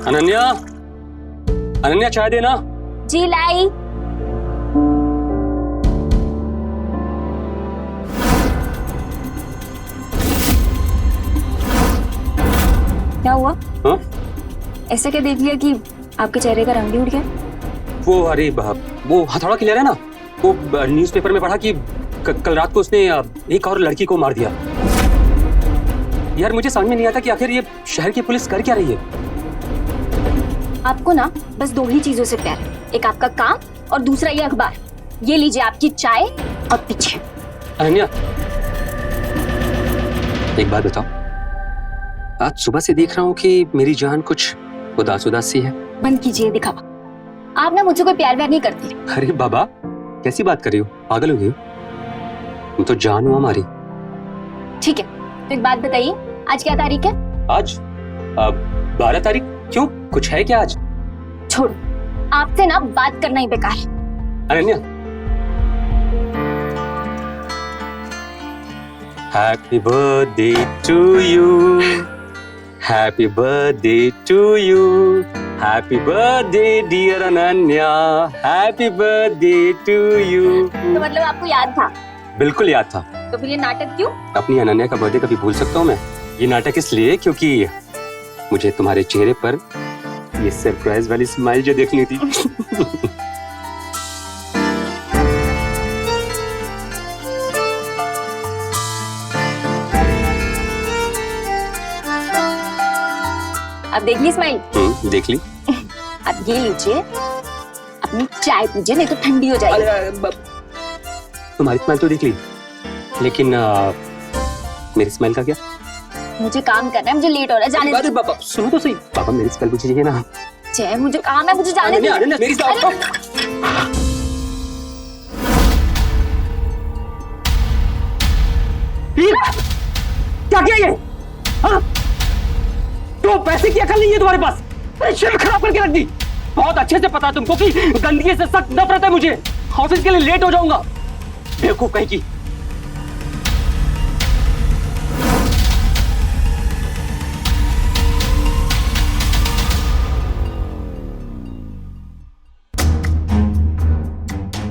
अनन्या, अनन्या चाय देना। जी लाई। क्या हुआ? हाँ? ऐसे क्या देख लिया कि आपके चेहरे का रंग भी उड़ गया? वो अरे वो हथौड़ा क्लियर है ना, वो न्यूज़पेपर में पढ़ा कि कल रात को उसने एक और लड़की को मार दिया। यार मुझे समझ में नहीं आता कि आखिर ये शहर की पुलिस कर क्या रही है। आपको ना बस दो ही चीजों से प्यार है, एक आपका काम और दूसरा ये अखबार। ये लीजिए आपकी चाय और पीछे। अनन्या, एक बात बताओ, आज सुबह से देख रहा हूँ कि मेरी जान कुछ उदास उदास सी है। बंद कीजिए दिखावा। आप ना मुझसे कोई प्यार व्यार नहीं करती। अरे बाबा, कैसी बात कर रही हो, पागल हो गई हो? तुम तो जान हो हमारी। ठीक है, तो एक बात बताइए, आज क्या तारीख है? आज 12 तारीख। क्यों, कुछ है क्या आज? छोड़ो, आपसे ना बात करना ही बेकार है। Ananya, happy birthday to you, happy birthday to you, happy birthday dear Ananya, happy birthday to you. तो मतलब आपको याद था? बिल्कुल याद था। तो फिर ये नाटक क्यों? अपनी अनन्या का बर्थडे कभी भूल सकता हूँ मैं? ये नाटक इसलिए क्योंकि मुझे तुम्हारे चेहरे पर ये सरप्राइज वाली स्माइल जो देखनी थी। अब देख ली स्माइल? देख ली। अब ये लीजिए, अपनी चाय पीजिए, नहीं तो ठंडी हो जाएगी। तुम्हारी स्माइल तो देख ली, लेकिन मेरी स्माइल का क्या? मुझे काम करना है, मुझे लेट हो रहा है, जाने अरे दीजिए। बाबा सुनो तो सही, पापा मेरी स्माइल पूछिए ना। जय, मुझे काम है, मुझे जाने दीजिए। अनन्या, मेरी क्या किया ये? हाँ? तो पैसे की अकल नहीं है तुम्हारे पास? अरे शर्ट खराब करके रख दी। बहुत अच्छे से पता है तुमको कि गंदगी से सख्त नफरत है मुझे। ऑफिस के लिए लेट हो जाऊंगा। बेवकूफ कहीं की।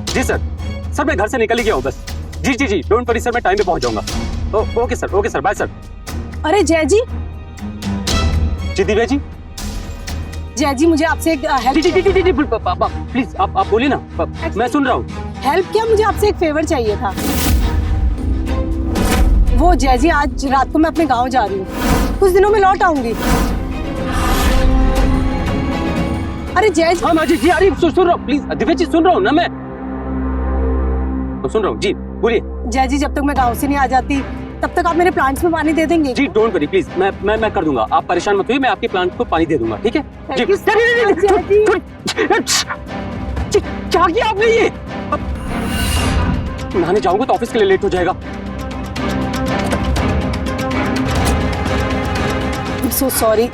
जी सर, सर मैं घर से निकल ही गया हूँ बस। जी जी जी, डोंट वरी सर, मैं टाइम पे पहुंच जाऊंगा। Okay sir, bye sir. अरे जय जी, जी दिव्या जी। जय जी मुझे आपसे एक हेल्प। जी पापा प्लीज आप बोलिए ना, मैं सुन रहा हूँ। हेल्प क्या, मुझे आपसे एक फेवर चाहिए था। वो जय जी, आज रात को मैं अपने गांव जा रही हूँ, कुछ दिनों में लौट आऊंगी। अरे जय जी। हाँ जी अरे सुन रहा हूँ, प्लीज दिव्या जी सुन रहा हूँ ना मैं। सुन रहा हूँ जी, बोलिए। जय जी, जब तक मैं गांव से नहीं आ जाती तब तक आप मेरे प्लांट्स में पानी दे देंगे? जी डोंट वरी प्लीज, मैं कर दूंगा, आप परेशान मत होइए, मैं आपके प्लांट को पानी दे दूंगा, ठीक है? जी क्या किया आपने ये? नहाने जाऊंगा तो ऑफिस के लिए लेट हो जाएगा। I'm so sorry।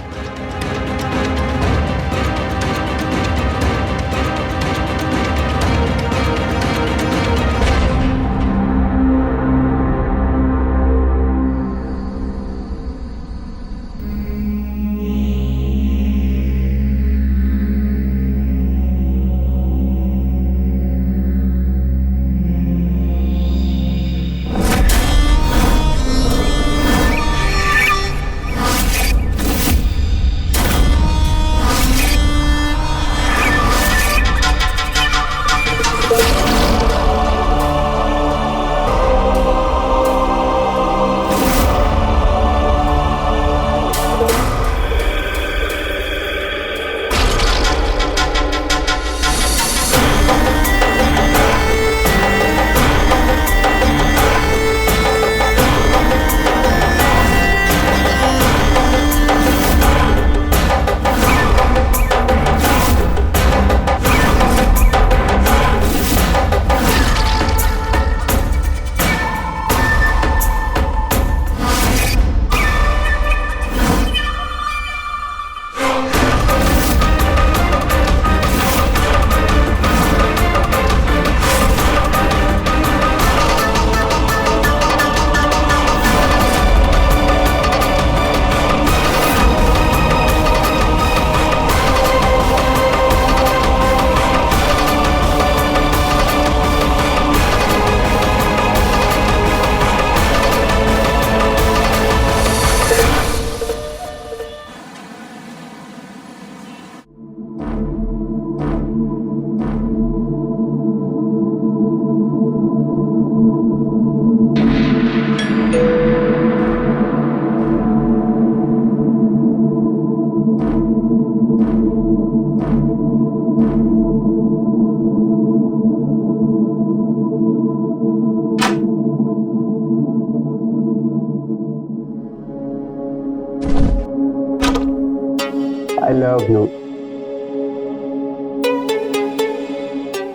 I love you.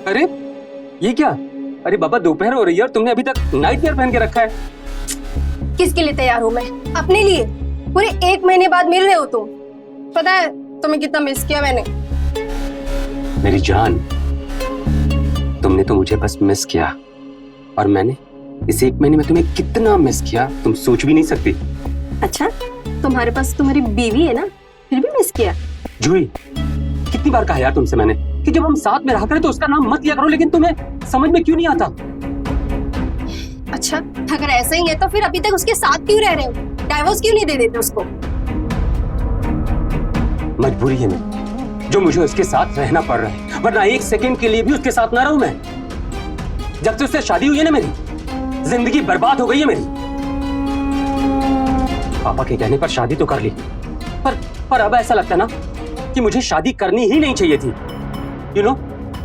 अरे ये क्या? अरे बाबा दोपहर हो रही है और तुमने अभी तक नाइट वेयर पहन के रखा है। किसके लिए तैयार हूँ मैं? अपने लिए। पूरे 1 महीने बाद मिल रहे हो तुम। पता है तुम्हें कितना मिस किया मैंने। मेरी जान, तुमने तो मुझे बस मिस किया और मैंने इस 1 महीने में तुम्हें कितना मिस किया तुम सोच भी नहीं सकती। अच्छा, तुम्हारे पास तुम्हारी बीवी है ना, फिर भी मिस किया? जूही, कितनी बार कहा यार तुमसे मैंने कि जब हम साथ में रहा करें तो उसका नाम मत लिया करो, लेकिन तुम्हें समझ में क्यों नहीं आता? अच्छा, अगर ऐसा ही है तो फिर अभी तक उसके साथ क्यों रह रहे हो? डाइवोर्स क्यों नहीं दे देते उसको? मजबूरी है मेरी, जो मुझे उसके साथ रहना पड़ रहा है, वरना 1 सेकंड के लिए भी उसके साथ ना रहूं मैं। जब से उससे शादी हुई है ना मेरी, जिंदगी बर्बाद हो गई है मेरी। पापा के कहने पर शादी तो कर ली, पर अब ऐसा लगता है ना कि मुझे शादी करनी ही नहीं चाहिए थी। यू नो,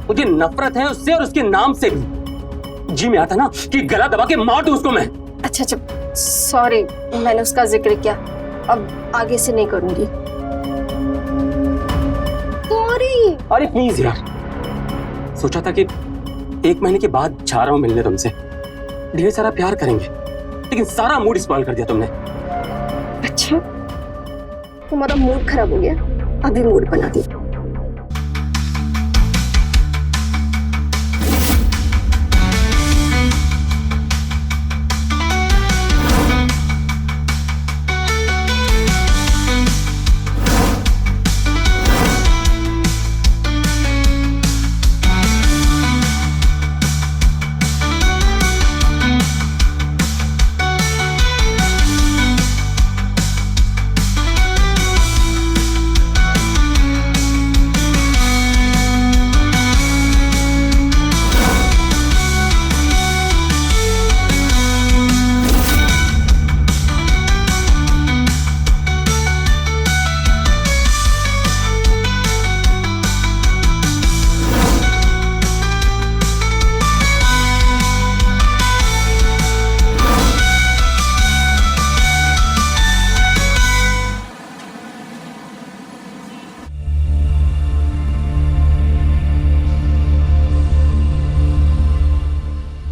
मुझे नफरत है उससे और उसके नाम से भी। जी में आता ना कि गला दबा के मार दूं उसको मैं। अच्छा, सॉरी, मैंने उसका जिक्र किया, अब आगे से नहीं करूंगी। सॉरी। अरे प्लीज यार, सोचा था कि 1 महीने के बाद जा रहा हूं मिलने तुमसे, ढेर सारा प्यार करेंगे, लेकिन सारा मूड स्पॉइल कर दिया तुमने। अच्छा, तुम्हारा मूड खराब हो गया, अभी मूड बना दिया।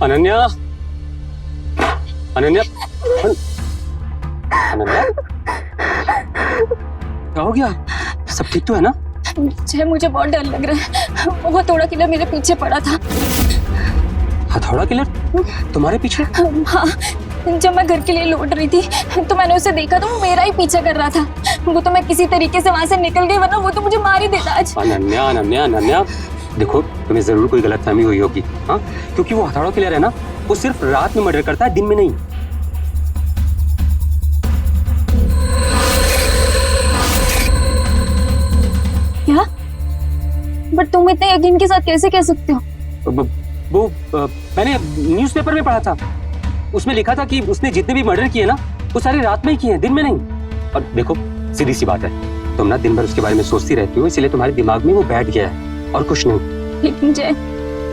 अनन्या, अनन्या, अनन्या, क्या हो गया? सब ठीक तो है ना? जय, मुझे बहुत डर लग रहा है। वो हथौड़ा किलर मेरे पीछे पड़ा था। हथौड़ा किलर तुम्हारे पीछे? हाँ, जब मैं घर के लिए लौट रही थी तो मैंने उसे देखा, तो वो मेरा ही पीछा कर रहा था। वो तो मैं किसी तरीके से वहां से निकल गई, वरना वो तो मुझे मार ही देता आज। अनन्या, अनन्या, अनन्या, देखो तुम्हें जरूर कोई गलतफहमी हुई होगी, हाँ? क्योंकि वो हथौड़ा किलर है ना, वो सिर्फ रात में मर्डर करता है, दिन में नहीं। क्या? बट तुम इतने यकीन के साथ कैसे कह सकते हो? वो मैंने न्यूज़पेपर में पढ़ा था, उसमें लिखा था कि उसने जितने भी मर्डर किए ना, वो सारी रात में ही किए हैं, दिन में नहीं। और देखो सीधी सी बात है, तुम ना दिन भर उसके बारे में सोचती रहती हो, इसलिए तुम्हारे दिमाग में वो बैठ गया है और कुछ नहीं। लेकिन जय,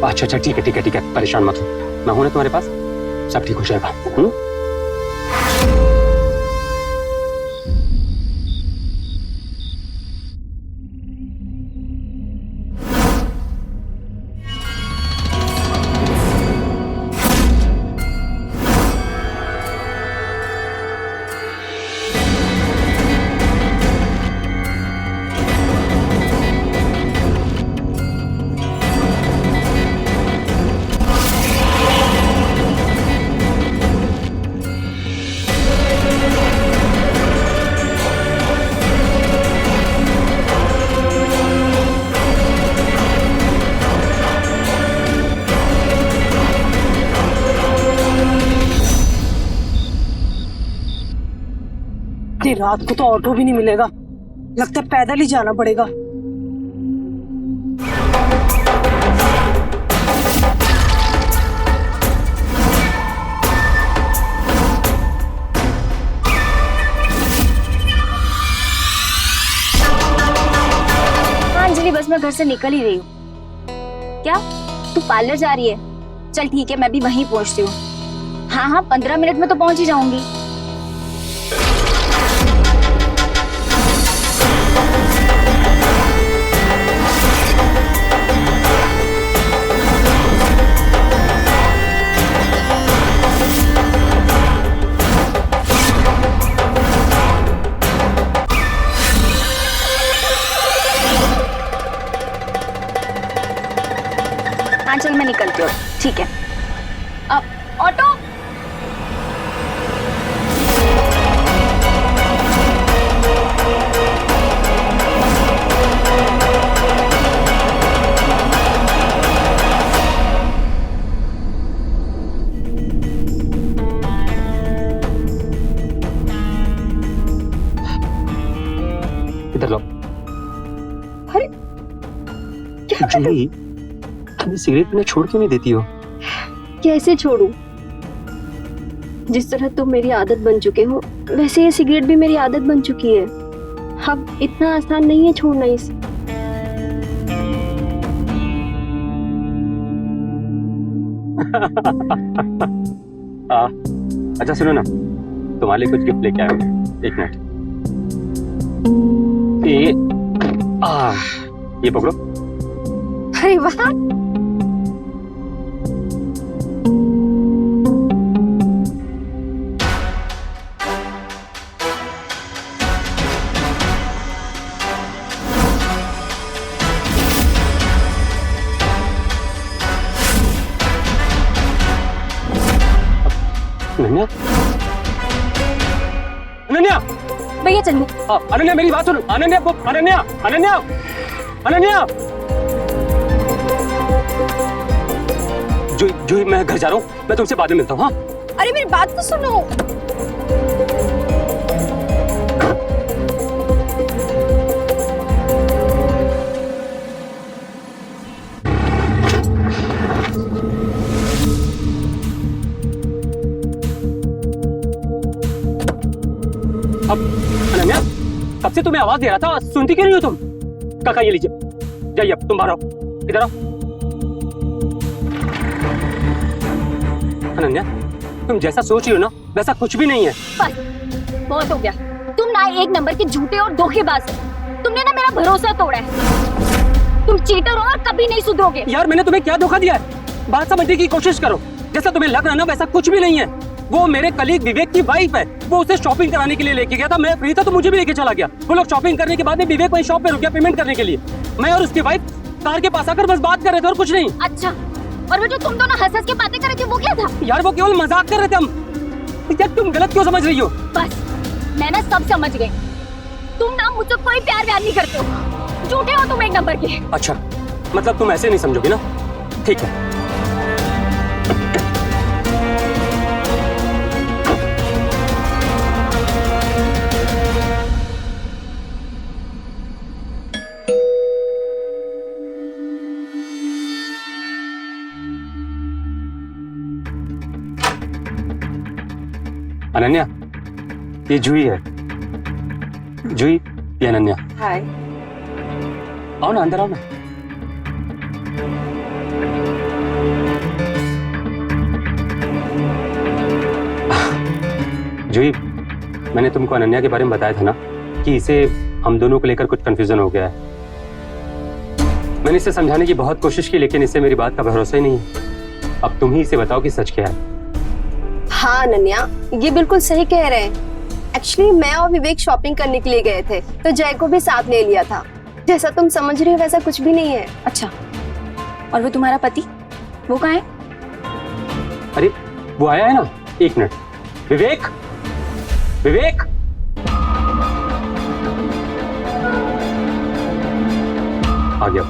अच्छा, ठीक है, ठीक है, ठीक है, परेशान मत हो, मैं हूं ना तुम्हारे पास, सब ठीक हो जाएगा। इतनी रात को तो ऑटो भी नहीं मिलेगा, लगता है पैदल ही जाना पड़ेगा। हाँ अंजलि, बस मैं घर से निकल ही रही हूँ। क्या तू पार्लर जा रही है? चल ठीक है, मैं भी वहीं पहुंचती हूँ। हाँ, 15 मिनट में तो पहुंच ही जाऊंगी। मैं निकलती हूँ, ठीक है? अब ऑटो। इधर लो। अरे क्या जूही, तुम ये सिगरेट पीना छोड़ क्यों नहीं देती हो? कैसे छोड़ूं? जिस तरह तुम मेरी आदत बन चुके हो वैसे ये सिगरेट भी मेरी आदत बन चुकी है। अब इतना आसान नहीं है छोड़ना इसे। अच्छा सुनो ना, तुम्हारे लिए कुछ गिफ्ट लेके आया हूँ। एक मिनट। ये पकड़ो। अरे वाह, अनन्या, अनन्या, भैया चलिए। अनन्या मेरी बात सुनो। अनन्या, अनन्या, अनन्या, अनन्या। जूही मैं घर जा रहा हूँ, मैं तुमसे बाद में मिलता हूँ। हाँ अरे मेरी बात तो सुनो। अब अनन्या, कब से तुम्हें आवाज दे रहा था, सुनती क्यों नहीं हो तुम? काका ये लीजिए, जाइए अब तुम बाहर आओ। इधर आओ। अनन्या, तुम जैसा सोच रही हो ना वैसा कुछ भी नहीं है। बस बहुत हो गया। तुम ना एक नंबर के झूठे और धोखेबाज हो। तुमने ना मेरा भरोसा तोड़ा है। तुम चीटर हो और कभी नहीं सुधरोगे। यार मैंने तुम्हें क्या धोखा दिया है? बात समझने की कोशिश करो। जैसा तुम्हें लग रहा है ना वैसा कुछ भी नहीं है। वो मेरे कलीग विवेक की वाइफ है। वो उसे शॉपिंग कराने के लिए लेके गया था। मैं फ्री था तो मुझे भी लेके चला गया। वो लोग शॉपिंग करने के बाद में विवेक वहीं शॉप पे रुक गया पेमेंट करने के लिए। मैं और उसकी वाइफ कार के पास आकर बस बात कर रहे थे और कुछ नहीं। अच्छा, और वो जो तुम दोनों हंस हंस के बातें कर रहे थे वो क्या था? यार वो केवल मजाक कर रहे थे हम। यार तुम गलत क्यों समझ रही हो? बस मैं ना सब समझ गई। तुम ना मुझसे कोई प्यार व्यार नहीं करते हो। झूठे हो तुम एक नंबर के। अच्छा, मतलब तुम ऐसे नहीं समझोगी ना? ठीक है। अनन्या, ये जूही है। जूही, ये अनन्या। हाय। आओ ना, अंदर आओ ना। जूही, मैंने तुमको अनन्या के बारे में बताया था ना कि इसे हम दोनों को लेकर कुछ कंफ्यूजन हो गया है। मैंने इसे समझाने की बहुत कोशिश की लेकिन इसे मेरी बात का भरोसा ही नहीं है। अब तुम ही इसे बताओ कि सच क्या है। हाँ अनन्या, ये बिल्कुल सही कह रहे हैं। एक्चुअली मैं और विवेक शॉपिंग करने के लिए गए थे तो जय को भी साथ ले लिया था। जैसा तुम समझ रही हो वैसा कुछ भी नहीं है। अच्छा, और वो तुम्हारा पति वो कहाँ है? अरे वो आया है ना, एक मिनट। विवेक, विवेक, आ गया।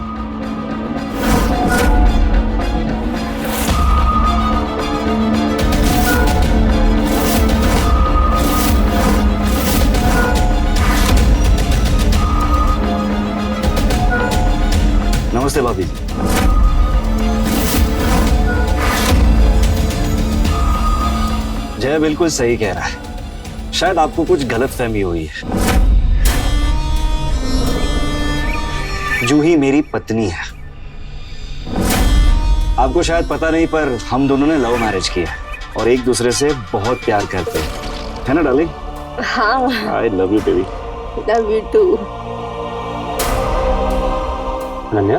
नमस्ते भाभी जी। जय बिल्कुल सही कह रहा है। शायद आपको कुछ गलतफहमी हुई है। जूही मेरी पत्नी है। आपको शायद पता नहीं पर हम दोनों ने लव मैरिज किया है और एक दूसरे से बहुत प्यार करते हैं, है ना डार्लिंग? हाँ, I love you baby. Love you too. Ananya,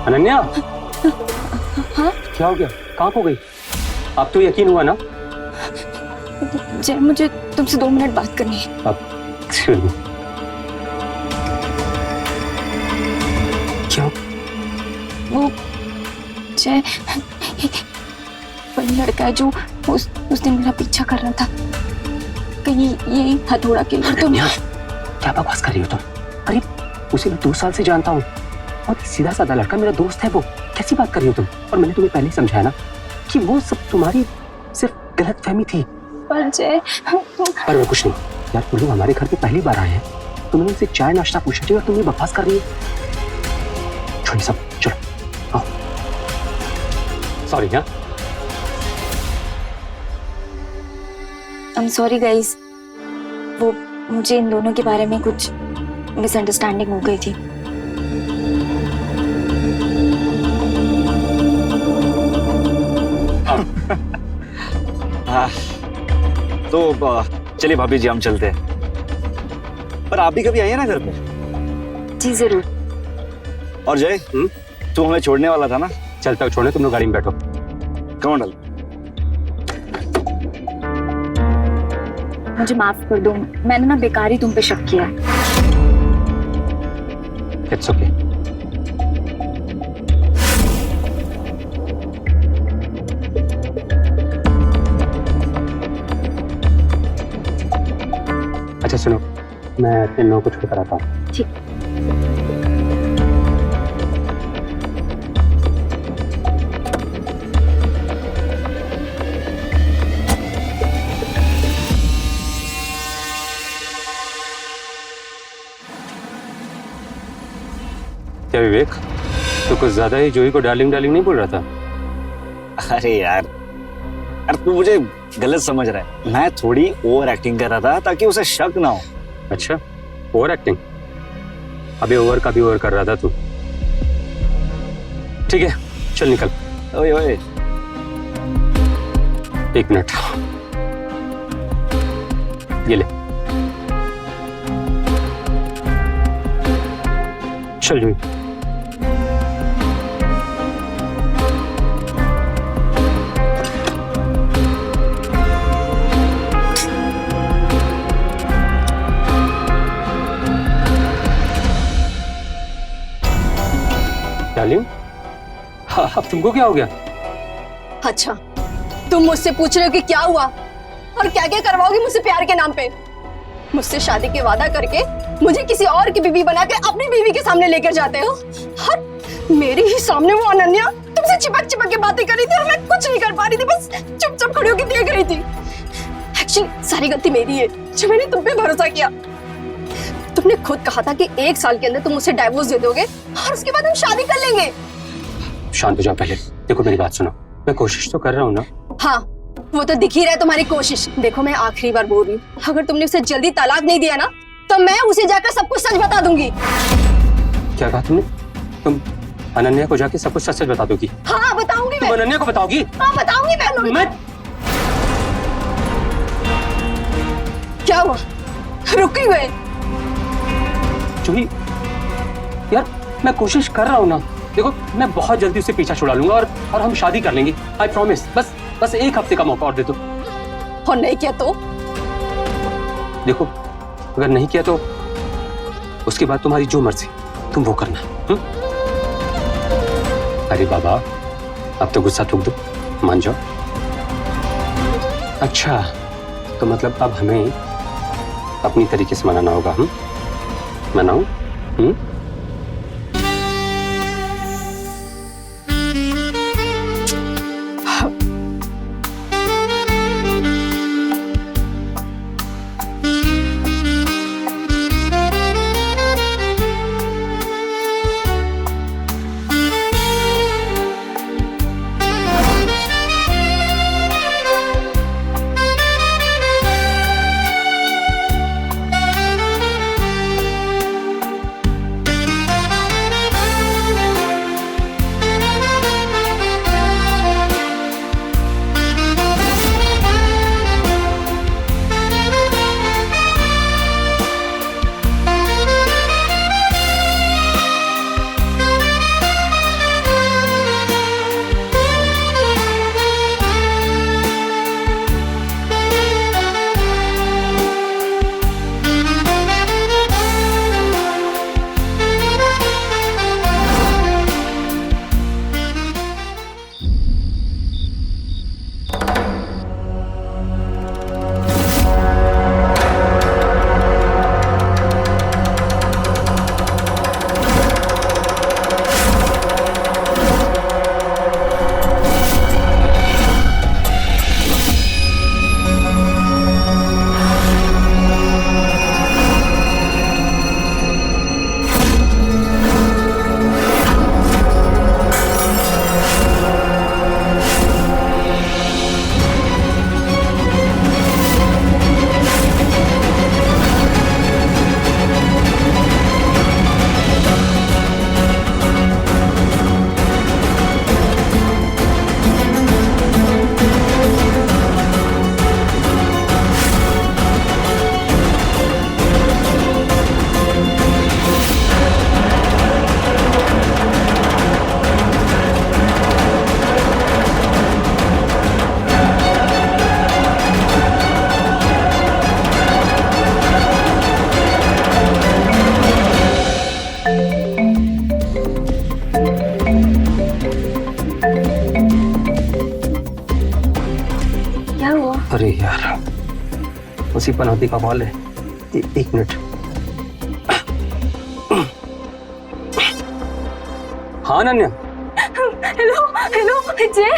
Ananya, हाँ? क्या हो गया? कहाँ खो गई? अब तो यकीन हुआ ना? जय, मुझे तुमसे 2 मिनट बात करनी है। अब क्या? वो जय, वही लड़का है जो उस दिन मेरा पीछा कर रहा था। कहीं ये हथौड़ा के लिए तो क्या बकवास कर रही हो तुम? अरे उसे मैं 2 साल से जानता हूँ और सीधा साधा लड़का मेरा दोस्त है वो। कैसी बात कर रही हो तुम? और मैंने तुम्हें पहले ही समझाया ना कि वो सब तुम्हारी सिर्फ गलतफहमी थी। पर जय, पर कुछ नहीं यार, तुम लोग हमारे घर पे पहली बार आए हैं, तुमने उनसे चाय नाश्ता पूछा चाहिए और तुम ये बकवास कर रही हो। छोड़िए सब, चलो आओ। सॉरी। हाँ आई एम सॉरी गाइस, वो मुझे इन दोनों के बारे में कुछ मिसअंडरस्टैंडिंग हो गई थी। हाँ, तो चलिए भाभी जी हम चलते हैं। पर आप भी कभी आइए ना घर पे। जी जरूर। और जय, तू हमें छोड़ने वाला था ना? चलता हूँ छोड़ने, तुम लोग गाड़ी में बैठो। कौन डाल? मुझे माफ कर दो, मैंने ना बेकार ही तुम पे शक किया। It's okay. अच्छा सुनो, मैं इन लोगों को छोड़कर आता हूँ। ठीक। क्या विवेक, तो कुछ ज्यादा ही जूही को डार्लिंग डार्लिंग नहीं बोल रहा था? अरे यार, तू मुझे गलत समझ रहा है। मैं थोड़ी ओवर एक्टिंग कर रहा था ताकि उसे शक ना हो। अच्छा, ओवर एक्टिंग? अबे ओवर का भी ओवर कर रहा था तू। ठीक है चल निकल। ओए ओए, 1 मिनट, ये ले। चल जूही। डार्लिंग, हाँ, अब तुमको क्या हो गया? अच्छा, तुम मुझसे पूछ रहे हो कि क्या हुआ और क्या क्या करवाओगे मुझसे प्यार के नाम पे? मुझसे शादी के वादा करके मुझे किसी और की बीवी बना के अपनी बीवी के सामने लेकर जाते हो और मेरे ही सामने वो अनन्या तुमसे चिपक चिपक के बातें कर रही थी और मैं कुछ नहीं कर पा रही थी, बस चुपचाप खड़ी होकर देख रही थी। एक्चुअली सारी गलती मेरी है जो मैंने तुम पे भरोसा किया। तुमने खुद कहा था कि 1 साल के अंदर तुम मुझे डाइवोर्स दे दोगे और उसके बाद हम शादी कर लेंगे। शांत हो जाओ पहले। देखो मेरी बात सुनो, मैं कोशिश तो कर रहा हूँ ना। हाँ, वो तो दिख ही रहा है तुम्हारी कोशिश। देखो मैं आखिरी बार बोल रही हूँ, अगर तुमने उसे जल्दी तलाक नहीं दिया ना तो मैं उसे जाकर सब कुछ सच बता दूंगी। क्या कहा तुमने? तुम अनन्या को जाके सब कुछ सच सच बता दोगी? हाँ बताऊंगी तुम मैं। अनन्या को बताओगी? हाँ बताऊंगी मैं। क्या हुआ, रुक ही गए? जूही यार, मैं कोशिश कर रहा हूँ ना। देखो मैं बहुत जल्दी उससे पीछा छुड़ा लूंगा और हम शादी कर लेंगे। I promise. बस 1 हफ्ते का मौका और दे दो। और नहीं किया तो? देखो अगर नहीं किया तो उसके बाद तुम्हारी जो मर्जी तुम वो करना। अरे बाबा, अब तो गुस्सा थूक दो, मान जाओ। अच्छा, तो मतलब अब हमें अपनी तरीके से मनाना होगा। मनाऊं? उसी पनौती का कॉल है। एक मिनट। हाँ अनन्या। हेलो हेलो जय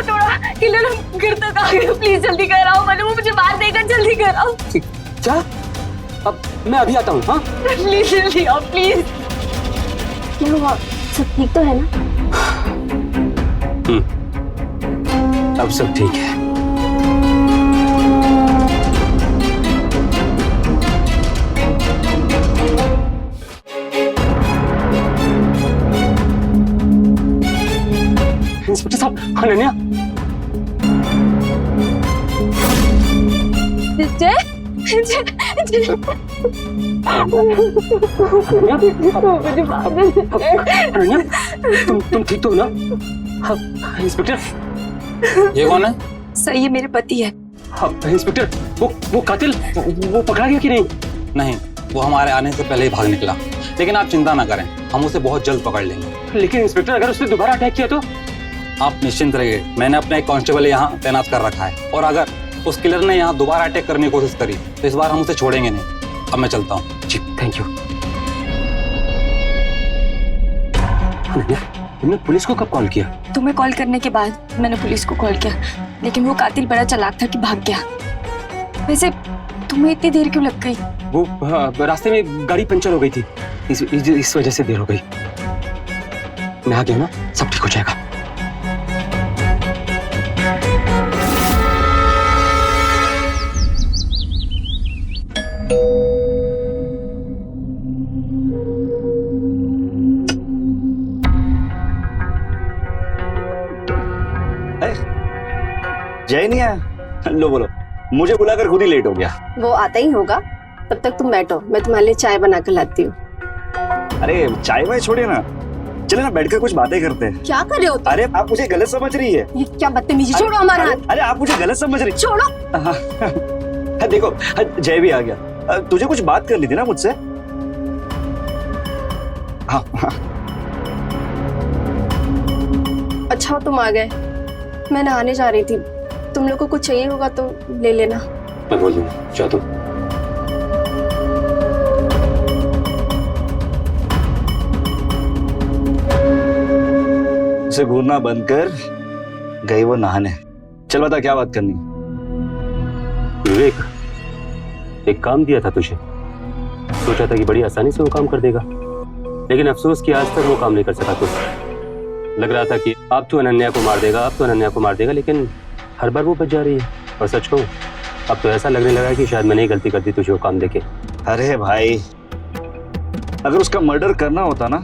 थोड़ा किलर घर तक आ गए, प्लीज जल्दी कर आओ, मतलब वो मुझे मार देगा, जल्दी कर आओ। क्या? अब मैं अभी आता हूँ। हाँ प्लीज जल्दी आओ प्लीज। क्या हुआ, सब ठीक तो है ना? अब सब ठीक है। इंस्पेक्टर साहब, अनन्या। अनन्या, तुम ठीक तो हो ना? हाँ, इंस्पेक्टर। ये कौन है? सर ये मेरे पति है। हाँ, इंस्पेक्टर, वो कातिल वो पकड़ा गया कि नहीं? नहीं, वो हमारे आने से पहले ही भाग निकला, लेकिन आप चिंता ना करें, हम उसे बहुत जल्द पकड़ लेंगे। लेकिन इंस्पेक्टर, अगर उसने दोबारा अटैक किया तो? आप निश्चिंत रहिए, मैंने अपना एक कांस्टेबल यहाँ तैनात कर रखा है, और अगर उस किलर ने यहाँ दोबारा अटैक करने की कोशिश करी तो इस बार हम उसे छोड़ेंगे नहीं। अब मैं चलता हूँ। जी, थैंक यू। अनन्या, तुमने पुलिस को कब कॉल किया? तुम्हें कॉल करने के बाद मैंने पुलिस को कॉल किया, लेकिन वो कातिल बड़ा चालाक था कि भाग गया। वैसे तुम्हें इतनी देर क्यों लग गई? वो रास्ते में गाड़ी पंचर हो गई थी, इस वजह से देर हो गई। मैं आ गया ना, सब ठीक हो जाएगा। जय नहीं आया? लो बोलो, मुझे बुलाकर खुद ही लेट हो गया। वो आता ही होगा, तब तक तुम बैठो, मैं तुम्हारे लिए चाय बना कर लाती हूँ। अरे चाय वाय छोड़िए ना, चले ना बैठकर कुछ बातें करते हैं। क्या कर रहे हो तुम? अरे आप मुझे गलत समझ रही है। ये क्या बदतमीजी, छोड़ो हमारा हाथ। अरे आप मुझे गलत समझ रही। छोड़ो। देखो, जय भी आ गया। तुझे कुछ बात करनी थी ना मुझसे? हाँ। अच्छा तुम आ गए, मैं नहाने जा रही थी, तुम लोग को कुछ चाहिए होगा तो ले लेना। मैं बोल दूंगा, जा तुम। उसे घूरना बंद कर, गई वो नहाने। चल बता क्या बात करनी? विवेक, एक काम दिया था तुझे, सोचा था कि बड़ी आसानी से वो काम कर देगा, लेकिन अफसोस कि आज तक वो काम नहीं कर सका। तो लग रहा था कि अब तो अनन्या को मार देगा, अब तो अनन्या को मार देगा, लेकिन हर बार वो बच जा रही है। और सच कहूं, अब तो ऐसा लगने लगा है कि शायद मैंने ही गलती कर दी तुझे वो काम देके। अरे भाई, अगर उसका मर्डर करना होता ना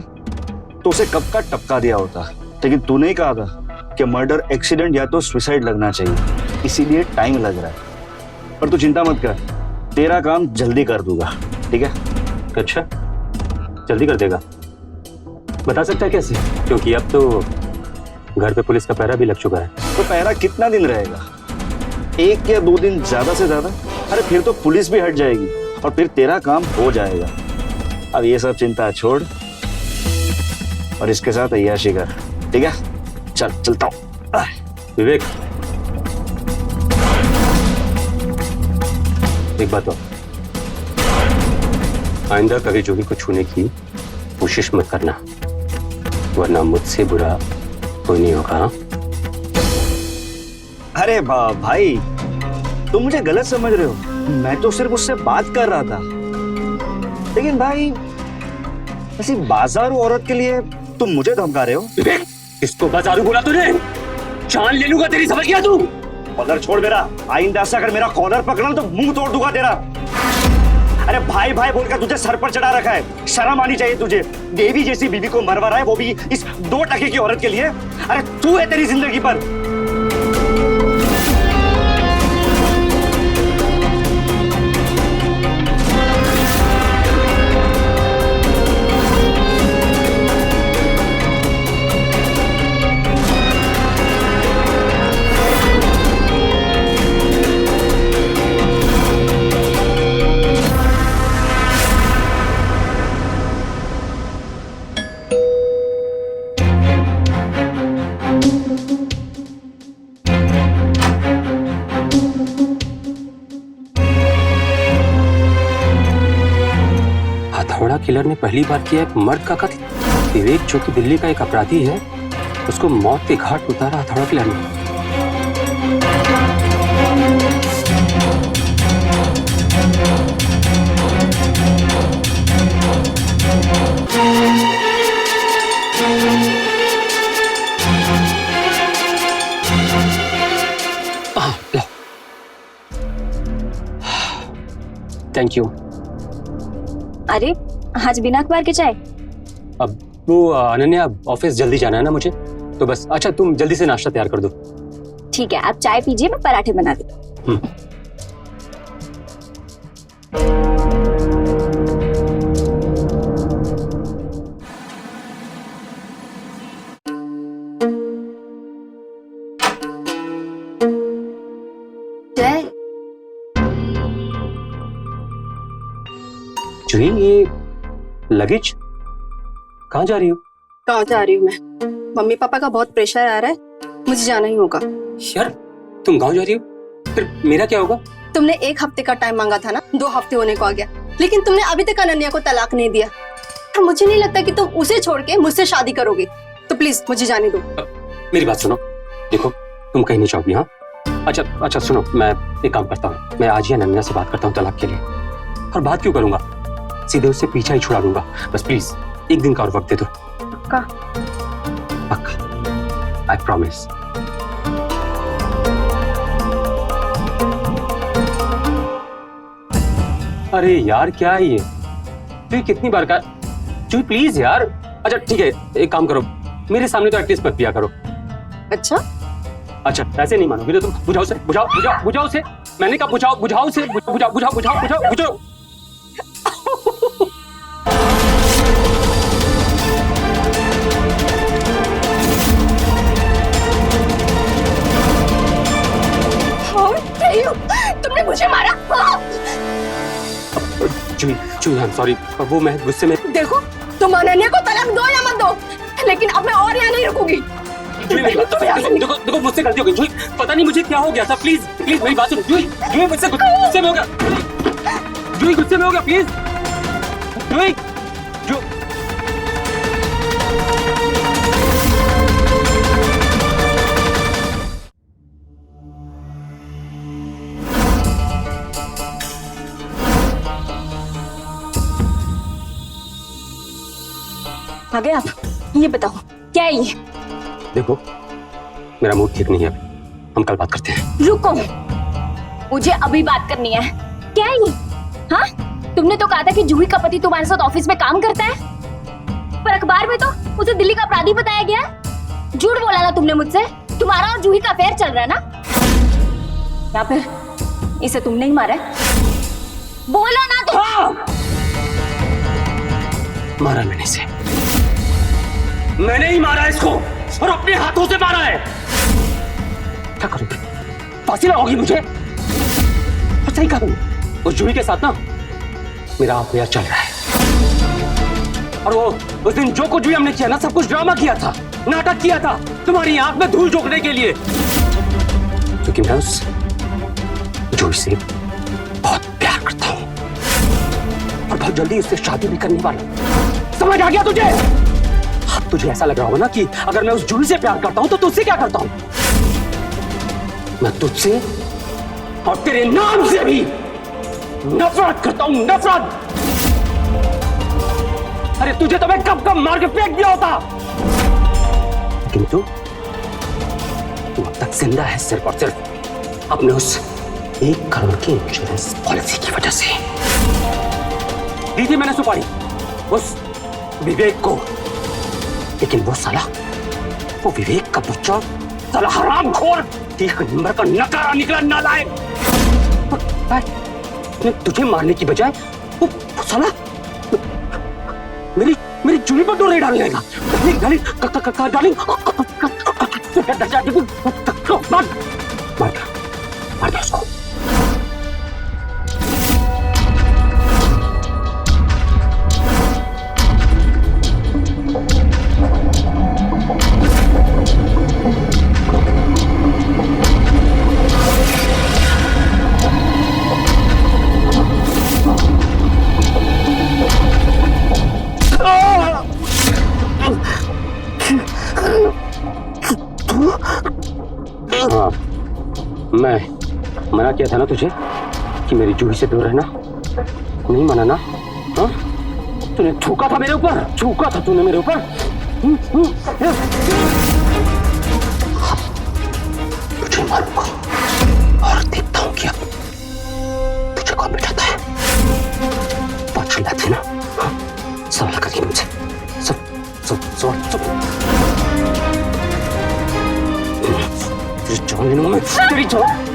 तो उसे कब का टपका दिया होता, लेकिन तूने ही कहा था कि मर्डर एक्सीडेंट या तो सुसाइड लगना चाहिए, इसीलिए टाइम लग रहा है। पर तू चिंता मत कर, तेरा काम जल्दी कर दूंगा, ठीक है? अच्छा, जल्दी कर देगा? बता सकता है कैसे? क्योंकि अब तो घर पे पुलिस का पहरा भी लग चुका है। तो पहरा कितना दिन रहेगा? 1 या 2 दिन ज्यादा से ज्यादा। अरे फिर तो पुलिस भी हट जाएगी और फिर तेरा काम हो जाएगा। अब ये सब चिंता छोड़ और इसके साथ अय्याशी कर, ठीक है? चल चलता हूँ। विवेक, एक बात और, आइंदा कभी जूही को छूने की कोशिश मत करना, वरना मुझसे बुरा कोई नहीं होगा। अरे भाई, तुम मुझे गलत समझ रहे हो, मैं तो सिर्फ उससे बात कर रहा था। लेकिन भाई, ऐसी बाजारू औरत के लिए तुम मुझे धमका रहे हो? विवेक, किसको बाजारू बोला तूने? जान ले लूंगा तेरी, समझ गया तू? कॉलर छोड़ मेरा, आइंदा से अगर मेरा कॉलर पकड़ा तो मुंह तोड़ दूंगा तेरा। अरे भाई भाई बोलकर तुझे सर पर चढ़ा रखा है, शर्म आनी चाहिए तुझे। देवी जैसी बीवी को मरवा रहा है, वो भी इस 2 टके की औरत के लिए। अरे तू है तेरी जिंदगी पर। किलर ने पहली बार किया एक मर्द का कत्ल। विवेक जो कि दिल्ली का एक अपराधी है, उसको मौत के घाट उतारा हथौड़ा किलर ने। Thank you. अरे आज बिना अखबार के चाय? अब वो अनन्या, ऑफिस जल्दी जाना है ना मुझे, तो बस। अच्छा तुम जल्दी से नाश्ता तैयार कर दो। ठीक है, आप चाय पीजिए, मैं पराठे बना देती हूँ। जय, जूही, ये लगेज कहाँ जा रही हो? कहाँ जा रही हूँ मैं? मम्मी पापा का बहुत प्रेशर आ रहा है, मुझे जाना ही होगा। यार तुम गांव जा रही हो, फिर मेरा क्या होगा? तुमने 1 हफ्ते का टाइम मांगा था ना, 2 हफ्ते होने को आ गया, लेकिन तुमने अभी तक अनन्या को तलाक नहीं दिया। और मुझे नहीं लगता कि तुम उसे छोड़ के मुझसे शादी करोगे, तो प्लीज मुझे जाने दो। मेरी बात सुनो, देखो तुम कहीं नहीं जाओगी। हाँ अच्छा सुनो, मैं एक काम करता हूँ, मैं आज ही अनन्या से बात करता हूँ तलाक के लिए। और बात क्यों करूंगा, सीधे उससे पीछा ही छुड़ा दूंगा। बस प्लीज 1 दिन का और वक्त दे दो। पक्का? पक्का, आई प्रॉमिस। अरे यार क्या है ये, तो कितनी बार का? चुई प्लीज यार। अच्छा ठीक है, एक काम करो, मेरे सामने तो एटलीस्ट मत पिया करो। अच्छा ऐसे नहीं मानोगे ना तुम। बुझाओ से, बुझाओ से। मैंने कहा बुझाओ से, बुझाओ। तुमने मुझे मारा। चुई आई एम सॉरी, वो मैं गुस्से में। देखो, तुम अनन्या को तलाक दो या मत दो, लेकिन अब मैं और यहाँ नहीं रुकूंगी। देखो मुझसे गलती हो गई। पता नहीं मुझे क्या हो गया था। प्लीज मेरी बात सुनो। मुझसे गुस्से में हो गया। प्लीज आ गए आप? ये बताओ क्या है ये? देखो मेरा मूड ठीक नहीं है अभी, हम कल बात करते हैं। रुको, मुझे अभी बात करनी है। क्या है ये? हाँ, तुमने तो कहा था कि जूही का पति तुम्हारे साथ ऑफिस में काम करता है, पर अखबार में तो उसे दिल्ली का अपराधी बताया गया। झूठ बोला ना तुमने मुझसे। तुम्हारा और जूही का अफेयर चल रहा है ना? या फिर इसे तुमने ही मारा है? बोलो ना तुम। हाँ! मारा मैंने ही मारा इसको, और अपने हाथों से मारा है। क्या करूंगी? फांसी लगाओगी मुझे? और सही करूँ, उस जूही के साथ ना मेरा अफेयर चल रहा है। और वो उस दिन जो कुछ भी हमने किया ना, सब कुछ ड्रामा किया था, नाटक किया था, तुम्हारी आंख में धूल झोंकने के लिए। क्योंकि मैं उस जूही से बहुत प्यार करता हूँ और बहुत जल्दी उससे शादी भी करने वाला हूं। समझ आ गया तुझे? अब तुझे ऐसा लग रहा होगा ना कि अगर मैं उस जूही से प्यार करता हूं तो तुझसे क्या करता हूं? मैं तुझसे और तेरे नाम से भी नफरत करता हूं, नफरत। अरे तुझे तो मैं कब मार के फेंक दिया होता, लेकिन तू अब तक जिंदा है सिर्फ और सिर्फ अपने उस 1 करोड़ की इंश्योरेंस पॉलिसी की वजह से। दी थी मैंने सुपारी उस विवेक को, लेकिन वो साला, वो विवेक का बच्चा साला हरामखोर, 1 नंबर का नकारा निकला, नालायक। तुझे मारने की बजाय वो साला मेरी जूही पर डोरे डालने लगा। डार्लिंग मार दो उसको। मना किया था ना तुझे कि मेरी जूही से दूर रहना, नहीं माना ना? हाँ, तूने थूका था मेरे ऊपर, थूका था तूने मेरे ऊपर। तुझे मारूंगा और देखता हूँ क्या तुझे कौन बिठाता है। बहुत चिल्लाती है ना? हाँ? सवाल करिए मुझे, तेरी जान लेने में, तेरी जान।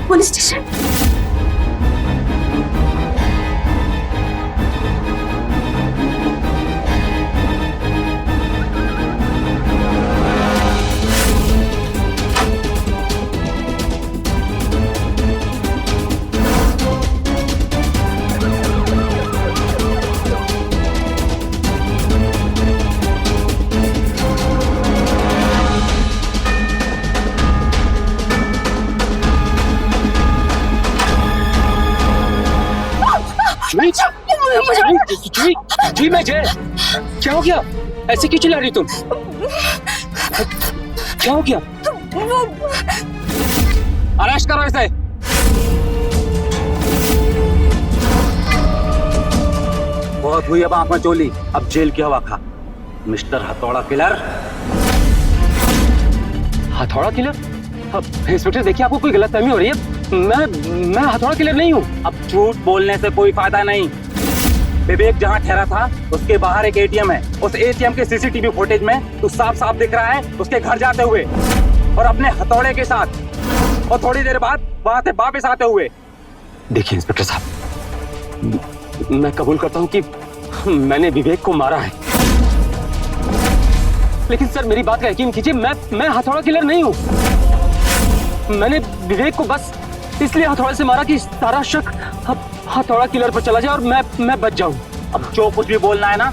Police station. जी मैं जय, क्या हो गया? ऐसे क्यों चिल्ला रही तुम? क्या हो गया? अरेस्ट करो इसे। बहुत हुई अब आंख में चोली, अब जेल की हवा खा। मिस्टर हथौड़ा किलर। हथौड़ा किलर? अब इंस्पेक्टर देखिए, आपको कोई गलतफहमी हो रही है। मैं हथौड़ा किलर नहीं हूँ। अब झूठ बोलने से कोई फायदा नहीं। विवेक जहाँ ठहरा था उसके बाहर एक एटीएम है। उस एटीएम के सीसीटीवी फुटेज में तो साफ साफ दिख रहा है उसके घर जाते हुए और अपने हथौड़े के साथ, और थोड़ी देर बाद वहां से वापस आते हुए। देखिए इंस्पेक्टर साहब, मैं कबूल करता हूँ कि मैंने विवेक को मारा है, लेकिन सर मेरी बात का यकीन कीजिए, मैं हथौड़ा किलर नहीं हूँ। मैंने विवेक को बस इसलिए हथौड़े से मारा कि सारा शक हथौड़ा किलर पर चला जाए और मैं बच जाऊं। अब जो कुछ भी बोलना है ना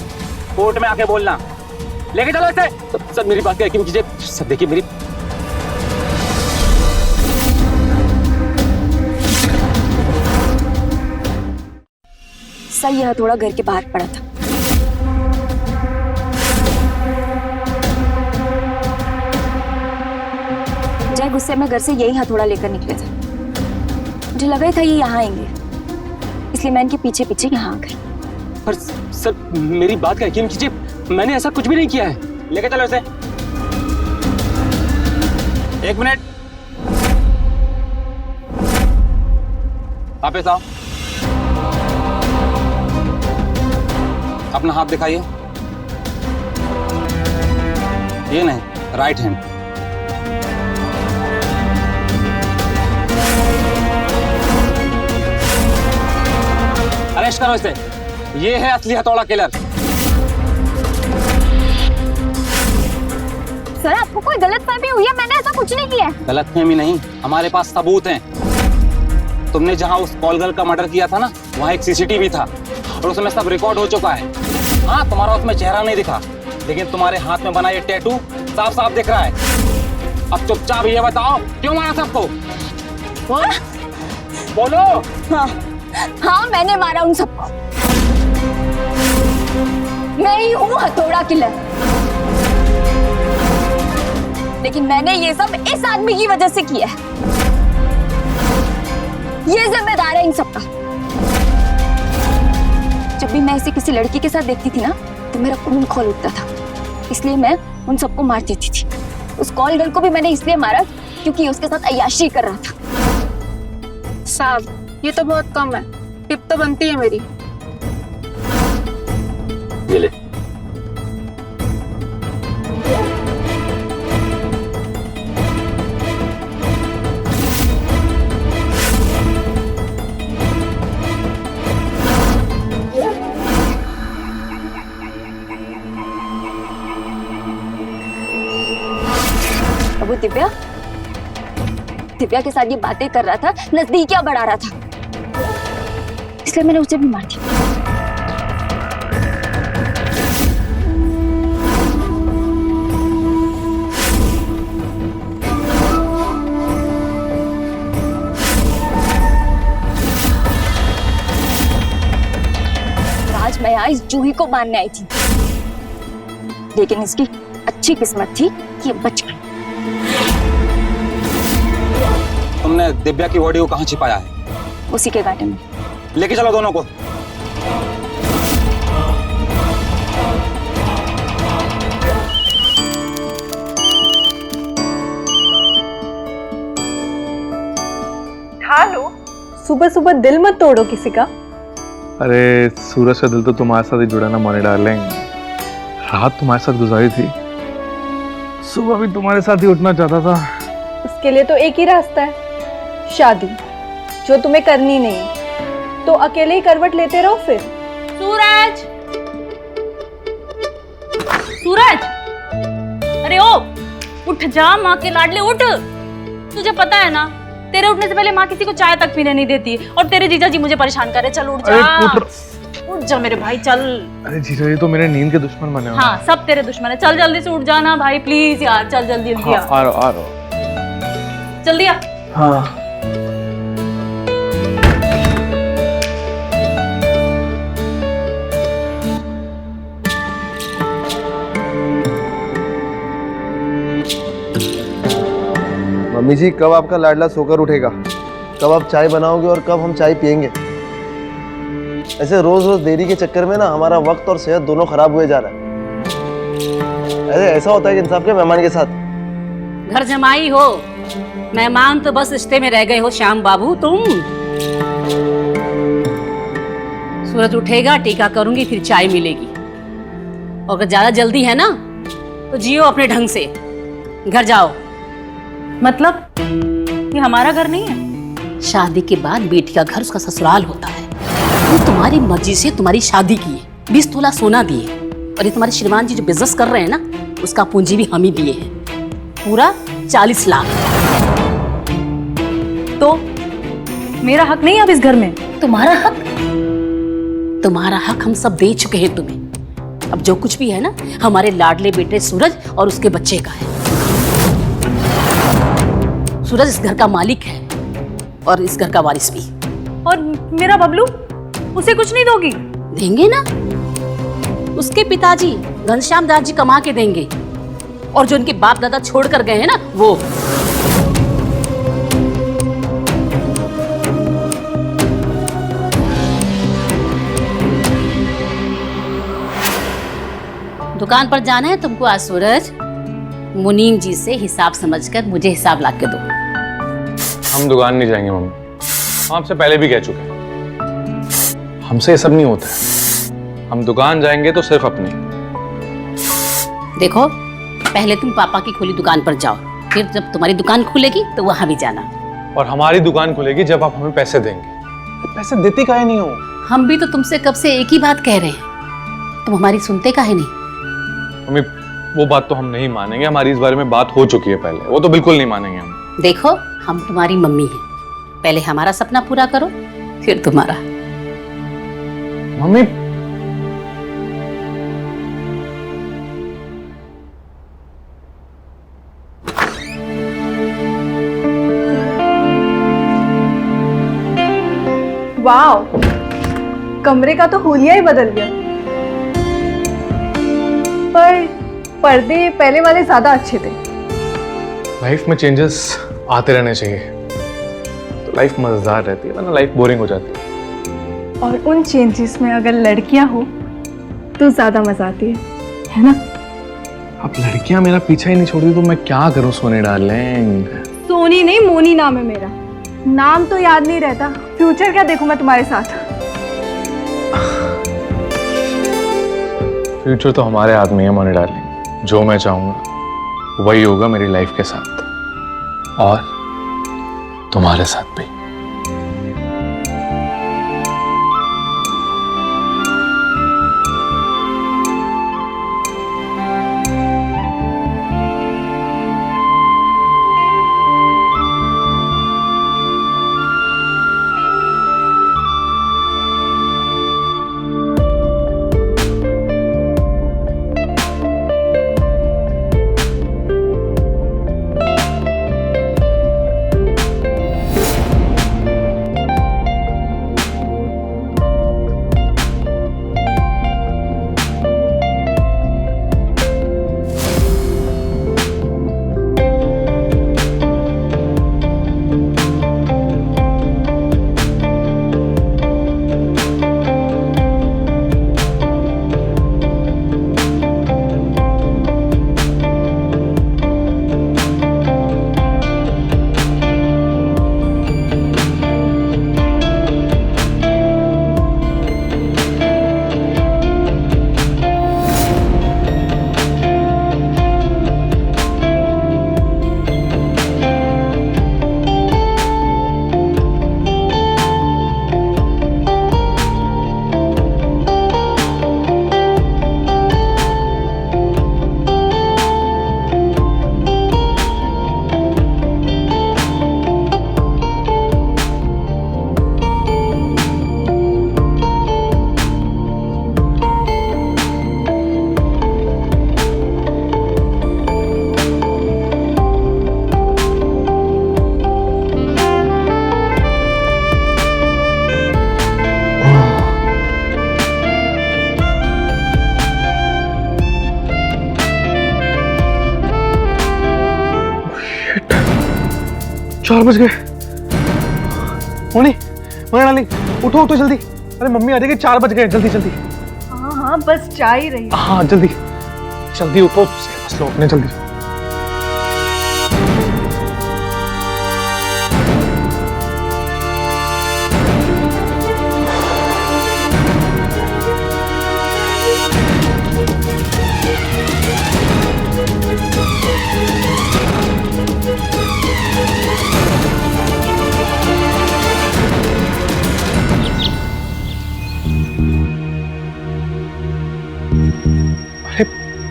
कोर्ट में आके बोलना। लेके चलो इसे। सर मेरी बात का यकीन कीजिए। सर देखिए मेरी, सर यह हथौड़ा घर के बाहर पड़ा था। जय गुस्से में घर से यही हथौड़ा लेकर निकले थे। मुझे लगा ही था ये यहाँ आएंगे, इसलिए मैं इनके पीछे पीछे यहाँ आ गई। पर सर मेरी बात का यकीन कीजिए, मैंने ऐसा कुछ भी नहीं किया है। लेके चलो इसे। एक मिनट। वापस आओ, अपना हाथ दिखाइए। ये नहीं, राइट हैंड। अरेस्ट करो इसे। ये है असली हथौड़ा किलर। सर आपको कोई गलतफहमी हुई है? मैंने ऐसा कुछ नहीं किया है। गलतफहमी नहीं, हमारे पास सबूत हैं। तुमने जहां उस कॉल गर्ल का मर्डर किया था ना, वहां एक सीसीटीवी था और उसमें सब रिकॉर्ड हो चुका है। हाँ, तुम्हारा उसमें चेहरा नहीं दिखा, लेकिन तुम्हारे हाथ में बना ये टैटू साफ साफ दिख रहा है। अब चुपचाप ये बताओ, क्यों मारा सबको? बोलो। हाँ हाँ, मैंने मारा उन सबको। मैं ही हूँ हथौड़ा किलर, लेकिन मैंने ये सब इस आदमी की वजह से किया है। ये जिम्मेदार है इन सबका। जब भी मैं इसे किसी लड़की के साथ देखती थी ना, तो मेरा खून खौल उठता था, इसलिए मैं उन सबको मार देती थी। उस कॉल गर्ल को भी मैंने इसलिए मारा क्योंकि उसके साथ अय्याशी कर रहा था। साहब, ये तो बहुत कम है, टिप तो बनती है मेरी। ये ले। अब वो दिव्या के साथ ये बातें कर रहा था, नजदीकियां बढ़ा रहा था, इसलिए मैंने उसे भी मार दिया। आज मैं यहाँ इस जूही को मारने आई थी, लेकिन इसकी अच्छी किस्मत थी कि ये बच गई। तुमने दिव्या की बॉडी को कहाँ छिपाया है? उसी के गार्डन में। लेके चलो दोनों को। खा लो, सुबह सुबह दिल मत तोड़ो किसी का। अरे सूरज का दिल तो तुम्हारे साथ ही जुड़ा ना माने डार्लिंग। रात तुम्हारे साथ गुजारी थी, सुबह भी तुम्हारे साथ ही उठना चाहता था। उसके लिए तो एक ही रास्ता है, शादी, जो तुम्हें करनी नहीं, तो अकेले ही करवट लेते रहो फिर। सूरज, सूरज, अरे ओ, उठ जा, माँ के लाडले उठ। तुझे पता है ना, तेरे उठने से पहले माँ किसी को चाय तक पीने नहीं देती, और तेरे जीजा जी मुझे परेशान कर रहे। चल उठ जा, उठ जा मेरे भाई, चल। अरे जीजा जी तो मेरे नींद के दुश्मन बने हुए हैं। हाँ, सब तेरे दुश्मन है। चल जल्दी से उठ जाना भाई, प्लीज यार, चल जल्दी जल्दी आ। आ रहा जल्दी आ। हाँ। मम्मी जी, कब आपका लाडला सोकर उठेगा? कब आप चाय बनाओगे और कब हम चाय पियेंगे? ऐसे रोज रोज देरी के चक्कर में ना हमारा वक्त और सेहत दोनों खराब हुए जा रहा है। ऐसे ऐसा होता है कि इंसान के मेहमान के साथ। घर जमाई हो, मेहमान तो बस रिश्ते में रह गए हो श्याम बाबू तुम। सूरज उठेगा, टीका करूंगी, फिर चाय मिलेगी। और अगर ज्यादा जल्दी है ना, तो जियो अपने ढंग से, घर जाओ। मतलब ये हमारा घर नहीं है? शादी के बाद बेटी का घर उसका ससुराल होता है। वो तुम्हारी मर्जी से तुम्हारी शादी की है, 20 तोला सोना दिए, और ये तुम्हारे श्रीमान जी जो बिजनेस कर रहे हैं ना, उसका पूंजी भी हम ही दिए हैं, पूरा 40 लाख। तो मेरा हक नहीं है अब इस घर में? तुम्हारा हक हम सब दे चुके हैं तुम्हें। अब जो कुछ भी है ना, हमारे लाडले बेटे सूरज और उसके बच्चे का है। सूरज इस घर का मालिक है और इस घर का वारिस भी। और मेरा बबलू, उसे कुछ नहीं दोगी? देंगे ना, उसके पिताजी घनश्याम दास जी कमा के देंगे, और जो उनके बाप दादा छोड़ कर गए हैं ना, वो। दुकान पर जाना है तुमको आज सूरज? मुनीम जी से हिसाब समझकर मुझे हिसाब ला के दो। हम दुकान नहीं जाएंगे मम्मी। हम आपसे पहले भी कह चुके हैं, हमसे ये सब नहीं होता है। हम दुकान जाएंगे तो सिर्फ अपनी। देखो, पहले तुम पापा की खुली दुकान पर जाओ, फिर जब तुम्हारी दुकान खुलेगी तो वहां भी जाना। और हमारी दुकान खुलेगी जब आप हमें पैसे देंगे। पैसे देती काहे नहीं हो? हम भी तो तुमसे कब से एक ही बात कह रहे हैं, तुम हमारी सुनते काहे नहीं? मम्मी, वो बात तो हम नहीं मानेंगे। हमारी इस बारे में बात हो चुकी है पहले, वो तो बिल्कुल नहीं मानेंगे हम। देखो, हम तुम्हारी मम्मी हैं, पहले हमारा सपना पूरा करो, फिर तुम्हारा। मम्मी, वाओ, कमरे का तो हुलिया ही बदल गया। पर पर्दे पहले वाले ज्यादा अच्छे थे। लाइफ में चेंजेस आते रहने चाहिए तो लाइफ मजेदार रहती है, वरना लाइफ बोरिंग हो जाती है। और उन चेंजेस में अगर लड़कियां हो तो ज्यादा मजा आती है ना? अब लड़कियां मेरा पीछा ही नहीं छोड़ती तो मैं क्या करूं सोनी डार्लिंग? सोनी नहीं, मोनी नाम है मेरा। नाम तो याद नहीं रहता, फ्यूचर क्या देखूं मैं तुम्हारे साथ? फ्यूचर तो हमारे हाथ में है मोनी डार्लिंग। जो मैं चाहूंगा वही होगा मेरी लाइफ के साथ, और तुम्हारे साथ भी। चार बज गए। मोनी, मोनी डार्लिंग, उठो उठो जल्दी। अरे मम्मी आ जाएगी, 4 बज गए। जल्दी जल्दी। हाँ हाँ, बस जा ही रही है। हाँ जल्दी जल्दी उठो, बस लो अपने जल्दी।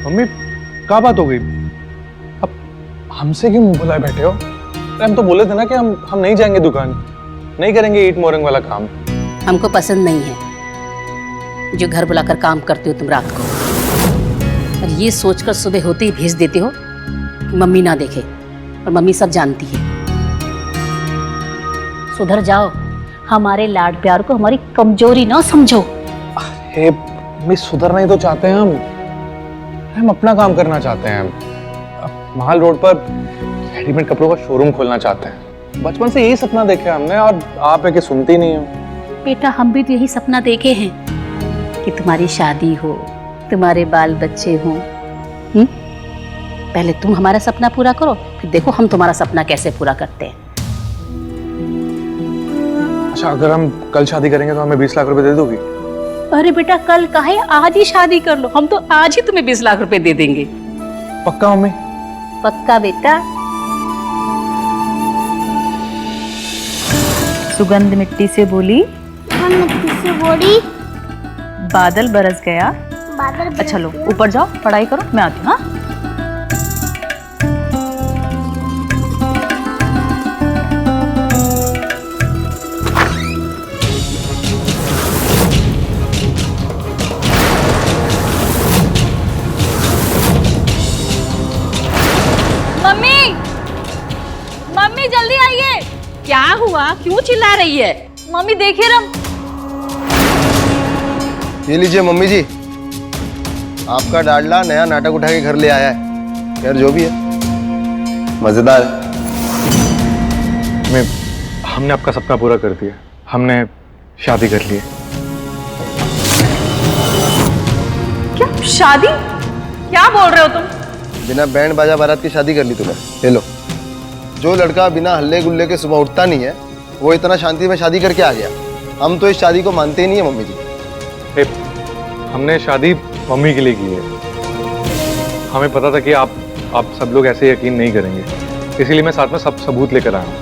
मम्मी, क्या बात हो गई? अब हमसे क्यों मुंह फुलाए बैठे हो? अरे हम तो बोले थे ना कि हम नहीं जाएंगे दुकान, नहीं करेंगे ईट मोरंग वाला काम। हमको पसंद नहीं है जो घर बुलाकर काम करते हो तुम रात को, और ये सोचकर सुबह होते ही भेज देते हो कि मम्मी ना देखे, और मम्मी सब जानती है। सुधर जाओ, हमारे लाड प्यार को हमारी कमजोरी ना समझो। अरे मम्मी, सुधरना ही तो चाहते हैं हम अपना काम करना चाहते हैं। महाल रोड पर रेडीमेड कपड़ों का शोरूम खोलना चाहते हैं। बचपन से यही सपना देखा हमने, और आप है कि सुनती नहीं हो। बेटा, हम भी तो यही सपना देखे हैं कि तुम्हारी शादी हो, तुम्हारे बाल बच्चे हों। पहले तुम हमारा सपना पूरा करो, फिर देखो हम तुम्हारा सपना कैसे पूरा करते हैं। अच्छा, अगर हम कल शादी करेंगे तो हमें 20 लाख रुपए दे दोगी? अरे बेटा कल काहे, आज ही शादी कर लो, हम तो आज ही तुम्हें 20 लाख रुपए दे देंगे। पक्का मम्मी? पक्का बेटा। सुगंध मिट्टी से बोली, बादल बरस गया। अच्छा लो ऊपर जाओ, पढ़ाई करो, मैं आती हूँ। हाँ मम्मी, मम्मी जल्दी आइए। क्या हुआ, क्यों चिल्ला रही है? मम्मी देखिए ना। ये लीजिए मम्मी जी, आपका डाडला नया नाटक उठा के घर ले आया है। यार जो भी है मजेदार है। हमने आपका सपना पूरा कर दिया, हमने शादी कर ली है। क्या शादी? क्या बोल रहे हो तुम? बिना बैंड बाजा बारात की शादी कर ली तूने। ले लो। जो लड़का बिना हल्ले गुल्ले के सुबह उठता नहीं है वो इतना शांति में शादी करके आ गया। हम तो इस शादी को मानते ही नहीं है मम्मी जी। हमने शादी मम्मी के लिए की है। हमें पता था कि आप सब लोग ऐसे यकीन नहीं करेंगे, इसीलिए मैं साथ में सब सबूत लेकर आया हूँ।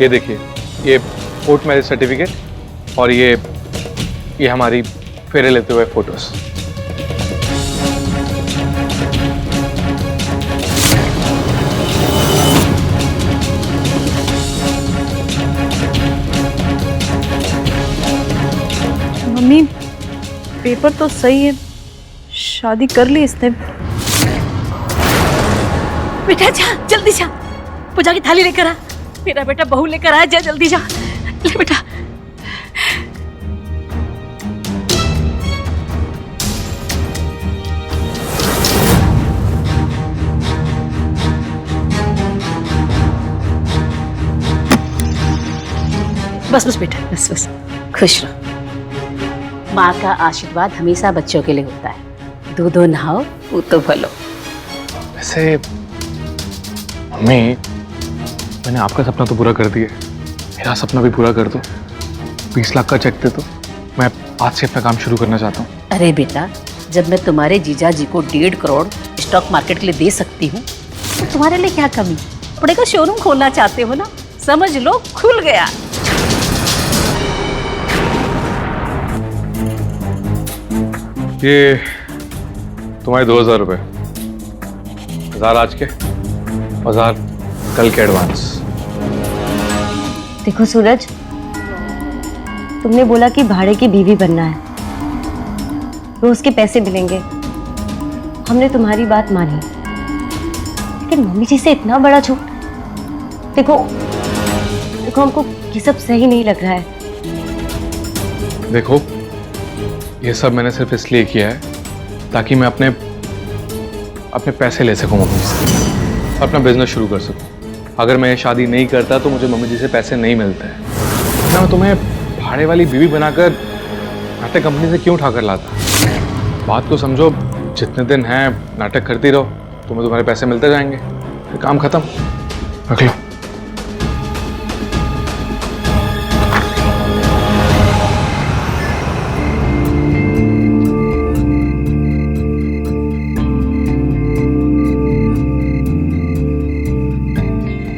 ये देखिए, ये कोर्ट मैरिज सर्टिफिकेट और ये हमारी फेरे लेते हुए फोटोज। मम्मी पेपर तो सही है, शादी कर ली इसने। बेटा जा, जल्दी जा, पूजा की थाली लेकर आ। मेरा बेटा बहू लेकर आया, जा जल्दी जा। ले बेटा। बस बस बेटा, बस बस, खुश रहो। माँ का आशीर्वाद हमेशा बच्चों के लिए होता है। दूधो नहाओ, वो तो भलो। वैसे मम्मी, मैंने आपका सपना तो पूरा कर दिया, मेरा सपना भी पूरा कर दो। 20 लाख का चेक दे दो, मैं आज से अपना काम शुरू करना चाहता हूँ। अरे बेटा, जब मैं तुम्हारे जीजा जी को 1.5 करोड़ स्टॉक मार्केट के लिए दे सकती हूँ तो तुम्हारे लिए क्या कमी? कपड़े का शोरूम खोलना चाहते हो ना, समझ लो खुल गया। ये तुम्हारे 2000 रुपये, 1000 आज के, 1000 कल के एडवांस। देखो सूरज, तुमने बोला कि भाड़े की बीवी बनना है, रोज के पैसे मिलेंगे। हमने तुम्हारी बात मानी, लेकिन मम्मी जी से इतना बड़ा झूठ। देखो हमको ये सब सही नहीं लग रहा है। देखो, ये सब मैंने सिर्फ इसलिए किया है ताकि मैं अपने पैसे ले सकूं मम्मी से, अपना बिजनेस शुरू कर सकूं। अगर मैं ये शादी नहीं करता तो मुझे मम्मी जी से पैसे नहीं मिलते हैं। मैं तुम्हें भाड़े वाली बीवी बनाकर नाटक कंपनी से क्यों उठाकर लाता? बात को समझो, जितने दिन हैं नाटक करती रहो, तुम्हें तुम्हारे पैसे मिलते जाएंगे, फिर काम खत्म। रख लो।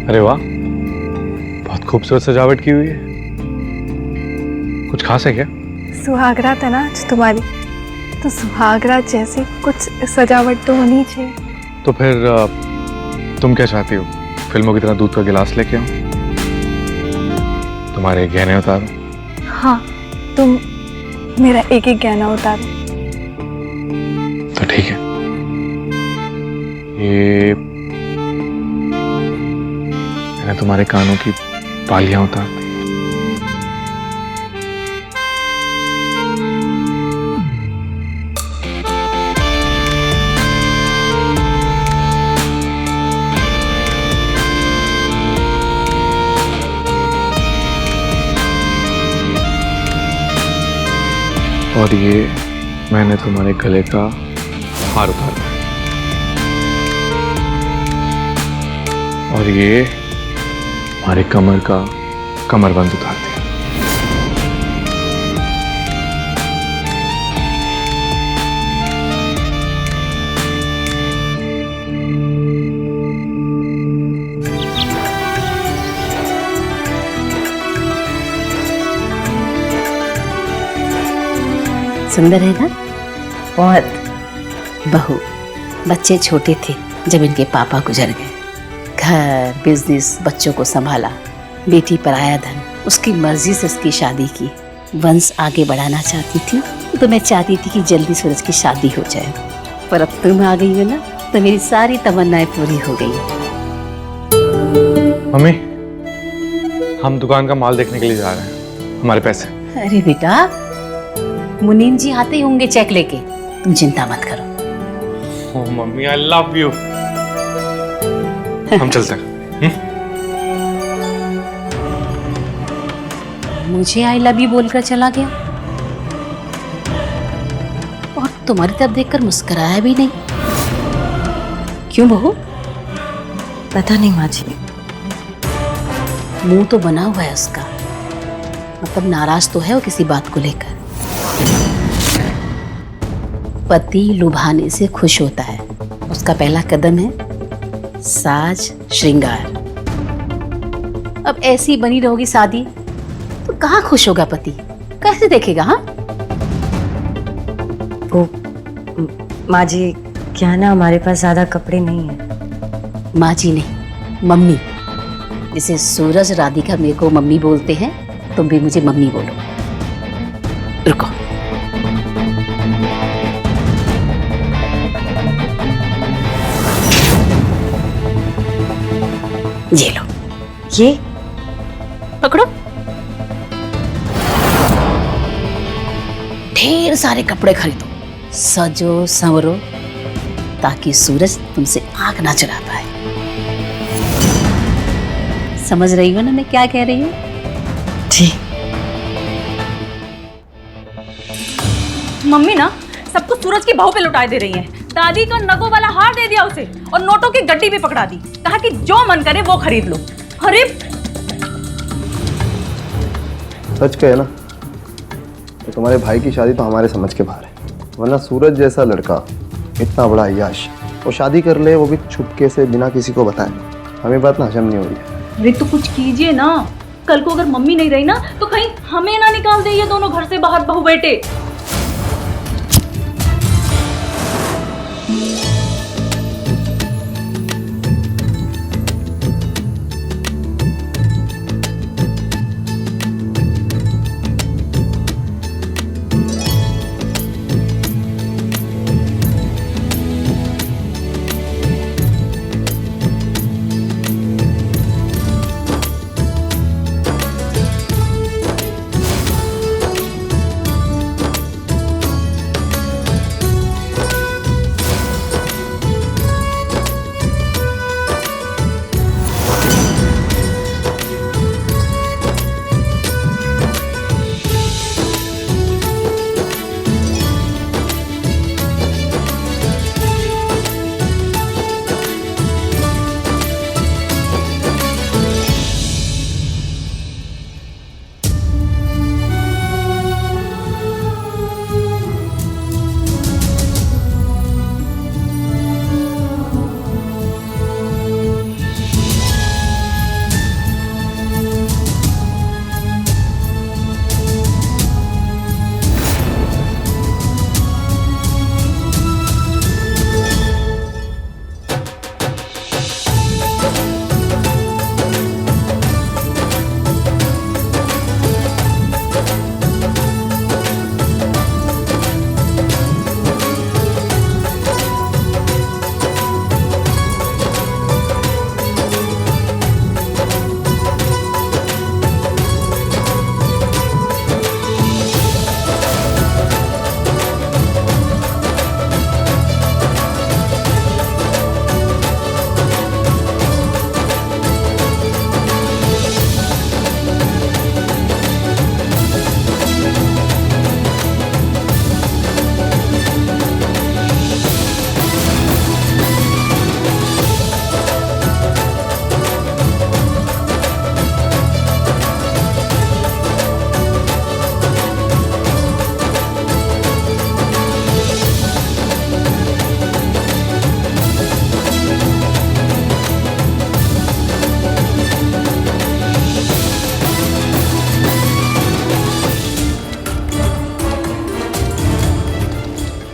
अरे वाह, बहुत खूबसूरत सजावट की हुई है। कुछ खास है क्या? सुहागरात है ना आज तुम्हारी, तो सुहागरात जैसी कुछ सजावट तो होनी चाहिए। तो फिर तुम क्या चाहती हो? फिल्मों की तरह दूध का गिलास लेके आऊं, तुम्हारे गहने उतारूं? हाँ, तुम मेरा एक एक गहना उतारो। तो ठीक है, ये मैंने तुम्हारे कानों की बालियां उतार दी। और ये मैंने तुम्हारे गले का हार उतार दिया। और ये हमारे कमर का कमरबंद उतार दिया। सुंदर है ना? बहुत। बहू, बच्चे छोटे थे जब इनके पापा गुजर गए। घर, बिजनेस, बच्चों को संभाला, बेटी पर आया धन, उसकी मर्जी से उसकी शादी की। वंश आगे बढ़ाना चाहती थी तो मैं चाहती थी कि जल्दी सूरज की शादी हो जाए, पर अब तुम आ गई हो ना तो मेरी सारी तमन्नाएं पूरी हो गई। मम्मी, हम दुकान का माल देखने के लिए जा रहे हैं, हमारे पैसे। अरे बेटा, मुनीम जी आते ही होंगे चेक लेके, तुम चिंता मत करो। ओह मम्मी, आई लव यू। हम चलते हैं। मुझे आई लव यू बोलकर चला गया और तुम्हारी तरफ देखकर मुस्कुराया भी नहीं। क्यों बहू? पता नहीं माँ जी। मुंह तो बना हुआ है उसका, मतलब नाराज तो है वो किसी बात को लेकर। पति लुभाने से खुश होता है, उसका पहला कदम है साज श्रृंगार। अब ऐसी बनी रहोगी शादी तो कहाँ खुश होगा पति, कैसे देखेगा? हाँ वो माँ जी, क्या ना हमारे पास ज्यादा कपड़े नहीं है। माँ जी नहीं, मम्मी। जिसे सूरज राधिका मेरे को मम्मी बोलते हैं, तुम भी मुझे मम्मी बोलो। रुको, ये लो, ये पकड़ो। ढेर सारे कपड़े खरीदो, सजो संवरो, ताकि सूरज तुमसे आंख ना चुरा पाए। समझ रही हो ना मैं क्या कह रही हूँ? ठीक। मम्मी ना सबको सूरज की बहू पे लुटा दे रही हैं। दादी तो नगों वाला हार दे दिया उसे और नोटों की गड्डी भी पकड़ा दी, कहा कि जो मन करे वो खरीद लो। अरे सच कहे ना तो तुम्हारे भाई की शादी तो हमारे समझ के बाहर है, वरना सूरज जैसा लड़का इतना बड़ा अय्याश वो शादी कर ले, वो भी छुपके से बिना किसी को बताए, हमें बात ना हजम नहीं हो रही है। अरे तो कुछ कीजिए ना, कल को अगर मम्मी नहीं रही ना तो कहीं हमें ना निकाल दे ये दोनों घर से बाहर, बहू बेटे।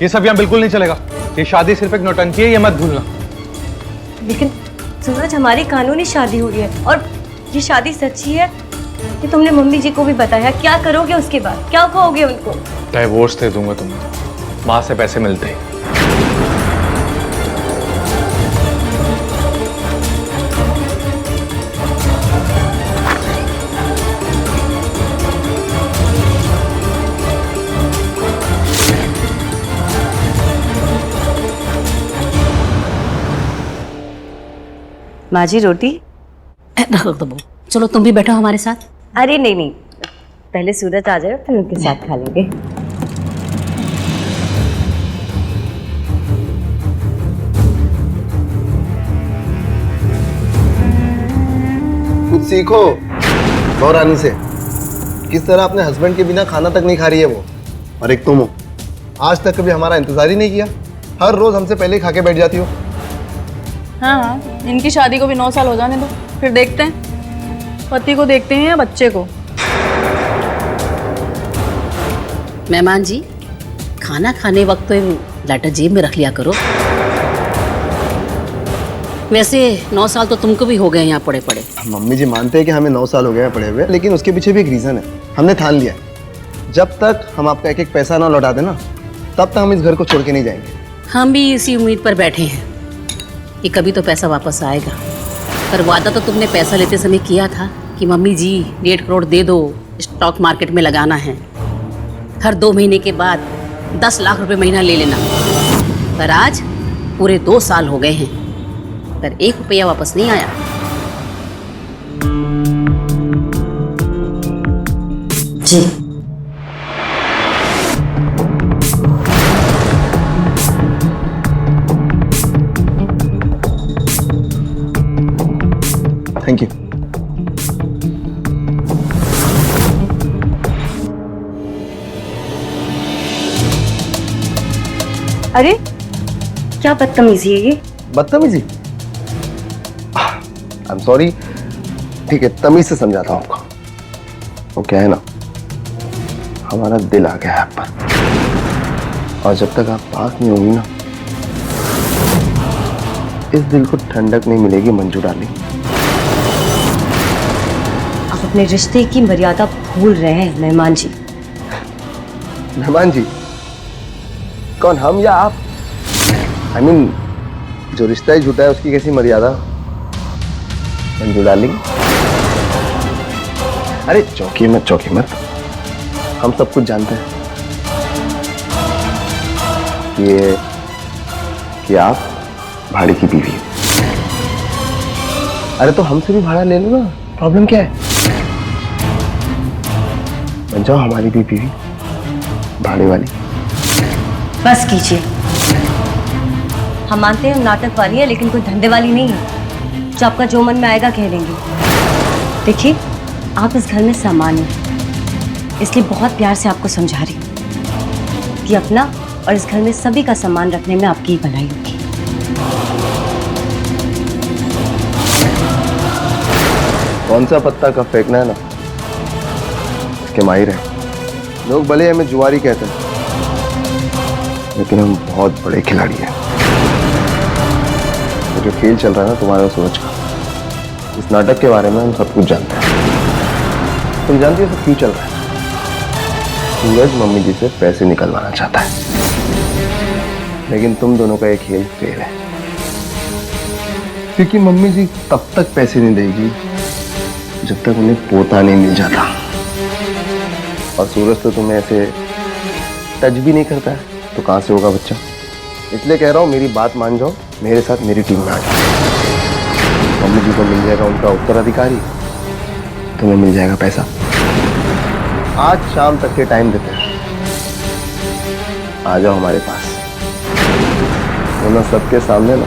ये सब यहाँ बिल्कुल नहीं चलेगा। ये शादी सिर्फ एक नौटंकी है, ये मत भूलना। लेकिन सूरज, हमारी कानूनी शादी हुई है और ये शादी सच्ची है। कि तुमने मम्मी जी को भी बताया, क्या करोगे उसके बाद? क्या कहोगे उनको? डाइवोर्स दे दूंगा तुम्हें, माँ से पैसे मिलते ही। माँ जी रोटी? रख दो बहू। चलो तुम भी बैठो हमारे साथ। अरे नहीं नहीं, पहले सूरज आ जाए फिर उनके साथ खा लेंगे। कुछ सीखो बहुरानी से, किस तरह अपने हस्बैंड के बिना खाना तक नहीं खा रही है वो। और एक तुम हो, आज तक कभी हमारा इंतजार ही नहीं किया, हर रोज हमसे पहले ही खा के बैठ जाती हो। हाँ, इनकी शादी को भी 9 साल हो जाने दो, फिर देखते हैं पति को देखते हैं या बच्चे को। मेहमान जी, खाना खाने वक्त तो लाइटर जेब में रख लिया करो। वैसे 9 साल तो तुमको भी हो गए यहाँ पड़े पड़े। मम्मी जी मानते हैं कि हमें 9 साल हो गए हैं पड़े हुए, लेकिन उसके पीछे भी एक रीजन है। हमने ठान लिया है, जब तक हम आपका एक एक पैसा ना लौटा देना, तब तक हम इस घर को छोड़ के नहीं जाएंगे। हम भी इसी उम्मीद पर बैठे हैं कि कभी तो पैसा वापस आएगा। पर वादा तो तुमने पैसा लेते समय किया था कि मम्मी जी 1.5 करोड़ दे दो, स्टॉक मार्केट में लगाना है, हर 2 महीने के बाद 10 लाख रुपए महीना ले लेना। पर आज पूरे 2 साल हो गए हैं, पर 1 रुपया वापस नहीं आया। जी थैंक यू। अरे क्या बदतमीजी है ये? बदतमीजी? आई एम सॉरी, ठीक है, तमीज से समझाता हूँ आपको। वो क्या है ना, हमारा दिल आ गया है आप पर, और जब तक आप पास नहीं होंगी ना, इस दिल को ठंडक नहीं मिलेगी मंजू डार्लिंग। आप अपने रिश्ते की मर्यादा भूल रहे हैं मेहमान जी। मेहमान जी? कौन, हम या आप? आई मीन, जो रिश्ता ही झूठा है उसकी कैसी मर्यादा मंजू डार्लिंग? अरे चौंकिए मत, चौंकिए मत, हम सब कुछ जानते हैं कि आप भाड़े की बीवी हैं। अरे तो हमसे भी भाड़ा ले लो ना, प्रॉब्लम क्या है? बन जाओ हमारी भी बीवी, भाड़े वाली। बस कीजिए, हम मानते हैं नाटक वाली है, लेकिन कोई धंधे वाली नहीं है जो आपका जो मन में आएगा कह देंगे। देखिए, आप इस घर में सामान्य हैं, इसलिए बहुत प्यार से आपको समझा रही हूँ कि अपना और इस घर में सभी का सम्मान रखने में आपकी ही भलाई होगी। कौन सा पत्ता कब फेंकना है ना, इसके माहिर है। लोग भले हमें जुआरी कहते हैं, लेकिन हम बहुत बड़े खिलाड़ी हैं। तो जो खेल चल रहा है ना तुम्हारे और सूरज का, इस नाटक के बारे में हम सब कुछ जानते हैं। तुम जानती हो सब क्यों चल रहा है? सूरज मम्मी जी से पैसे निकलवाना चाहता है, लेकिन तुम दोनों का एक खेल फेल है, क्योंकि मम्मी जी तब तक पैसे नहीं देगी जब तक उन्हें पोता नहीं मिल जाता। और सूरज तो तुम्हें ऐसे टच भी नहीं करता है, तो कहाँ से होगा बच्चा? इसलिए कह रहा हूँ, मेरी बात मान जाओ, मेरे साथ मेरी टीम में आ जाओ। मम्मी जी को मिल जाएगा उनका उत्तराधिकारी, तुम्हें मिल जाएगा पैसा। आज शाम तक के टाइम देते हैं, आ जाओ हमारे पास। वरना सबके सामने ना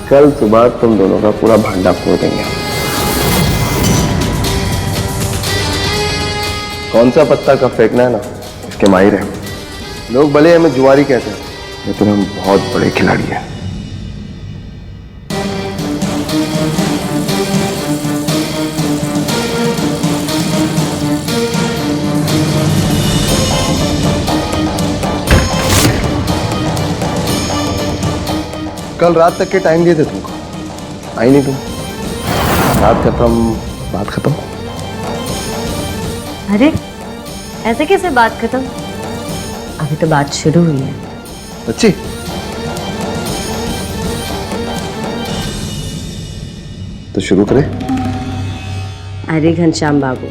कल सुबह तुम दोनों का पूरा भांडा फोड़ देंगे। कौन सा पत्ता कब फेंकना है ना, इसके माहिर हैं। लोग भले हमें जुआरी कहते हैं, लेकिन हम बहुत बड़े खिलाड़ी हैं। कल रात तक के टाइम दिए थे तुमको, आई नहीं तुम। बात खत्म, बात खत्म। अरे ऐसे कैसे बात खत्म? अभी तो बात शुरू हुई है। अच्छी। तो शुरू करें। अरे घनश्याम बाबू,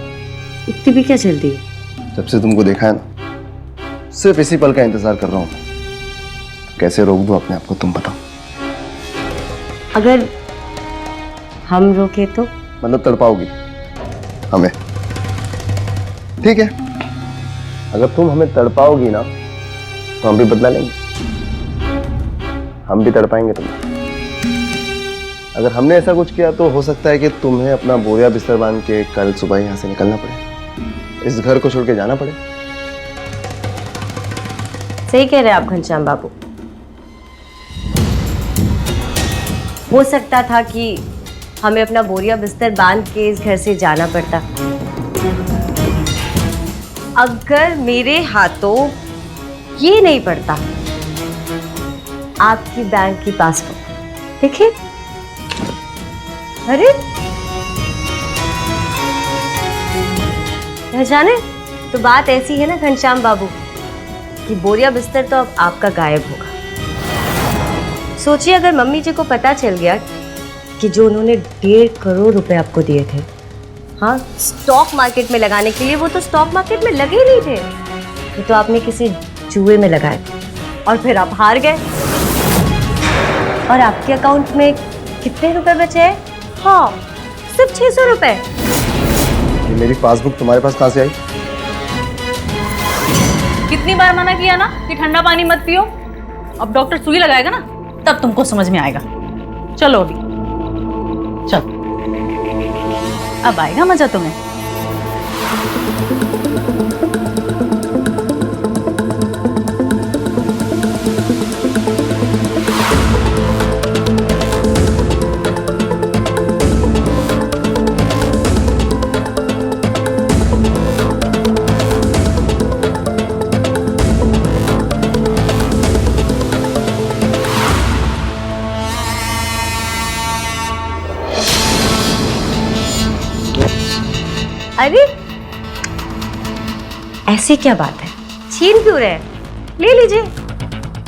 इतनी भी क्या जल्दी? जब से तुमको देखा है ना, सिर्फ इसी पल का इंतजार कर रहा हूँ। तो कैसे रोक दूं अपने आप को, तुम बताओ। अगर हम रोके तो? मतलब तड़पाओगी हमें, ठीक है। अगर तुम हमें तड़पाओगी ना, तो हम भी बदला लेंगे, हम भी तड़पाएंगे तुम्हें। अगर हमने ऐसा कुछ किया तो हो सकता है कि तुम्हें अपना बोरिया बिस्तर बांध के कल सुबह यहाँ से निकलना पड़े, इस घर को छोड़ के जाना पड़े। सही कह रहे हैं आप घनश्याम बाबू। हो सकता था कि हमें अपना बोरिया बिस्तर बांध के इस घर से जाना पड़ता, अगर मेरे हाथों ये नहीं पड़ता आपकी बैंक की पासबुक। देखिए, अरे न जाने, तो बात ऐसी है ना घनश्याम बाबू कि बोरिया बिस्तर तो अब आपका गायब होगा। सोचिए अगर मम्मी जी को पता चल गया कि जो उन्होंने 1.5 करोड़ रुपए आपको दिए थे, हाँ, स्टॉक मार्केट में लगाने के लिए, वो तो स्टॉक मार्केट में लगे ही नहीं थे, वो तो आपने किसी जुए में लगाए और फिर आप हार गए और आपके अकाउंट में कितने रुपए बचे हैं? हाँ, सिर्फ 600 रुपए। ये मेरी पासबुक तुम्हारे पास कहाँ से आई? कितनी बार मना किया ना कि ठंडा पानी मत पियो। अब डॉक्टर सुई लगाएगा ना, तब तुमको समझ में आएगा। चलो अभी, चलो, अब आएगा मजा तुम्हें। अरे ऐसी क्या बात है, छीन क्यों रहे हैं? ले लीजिए,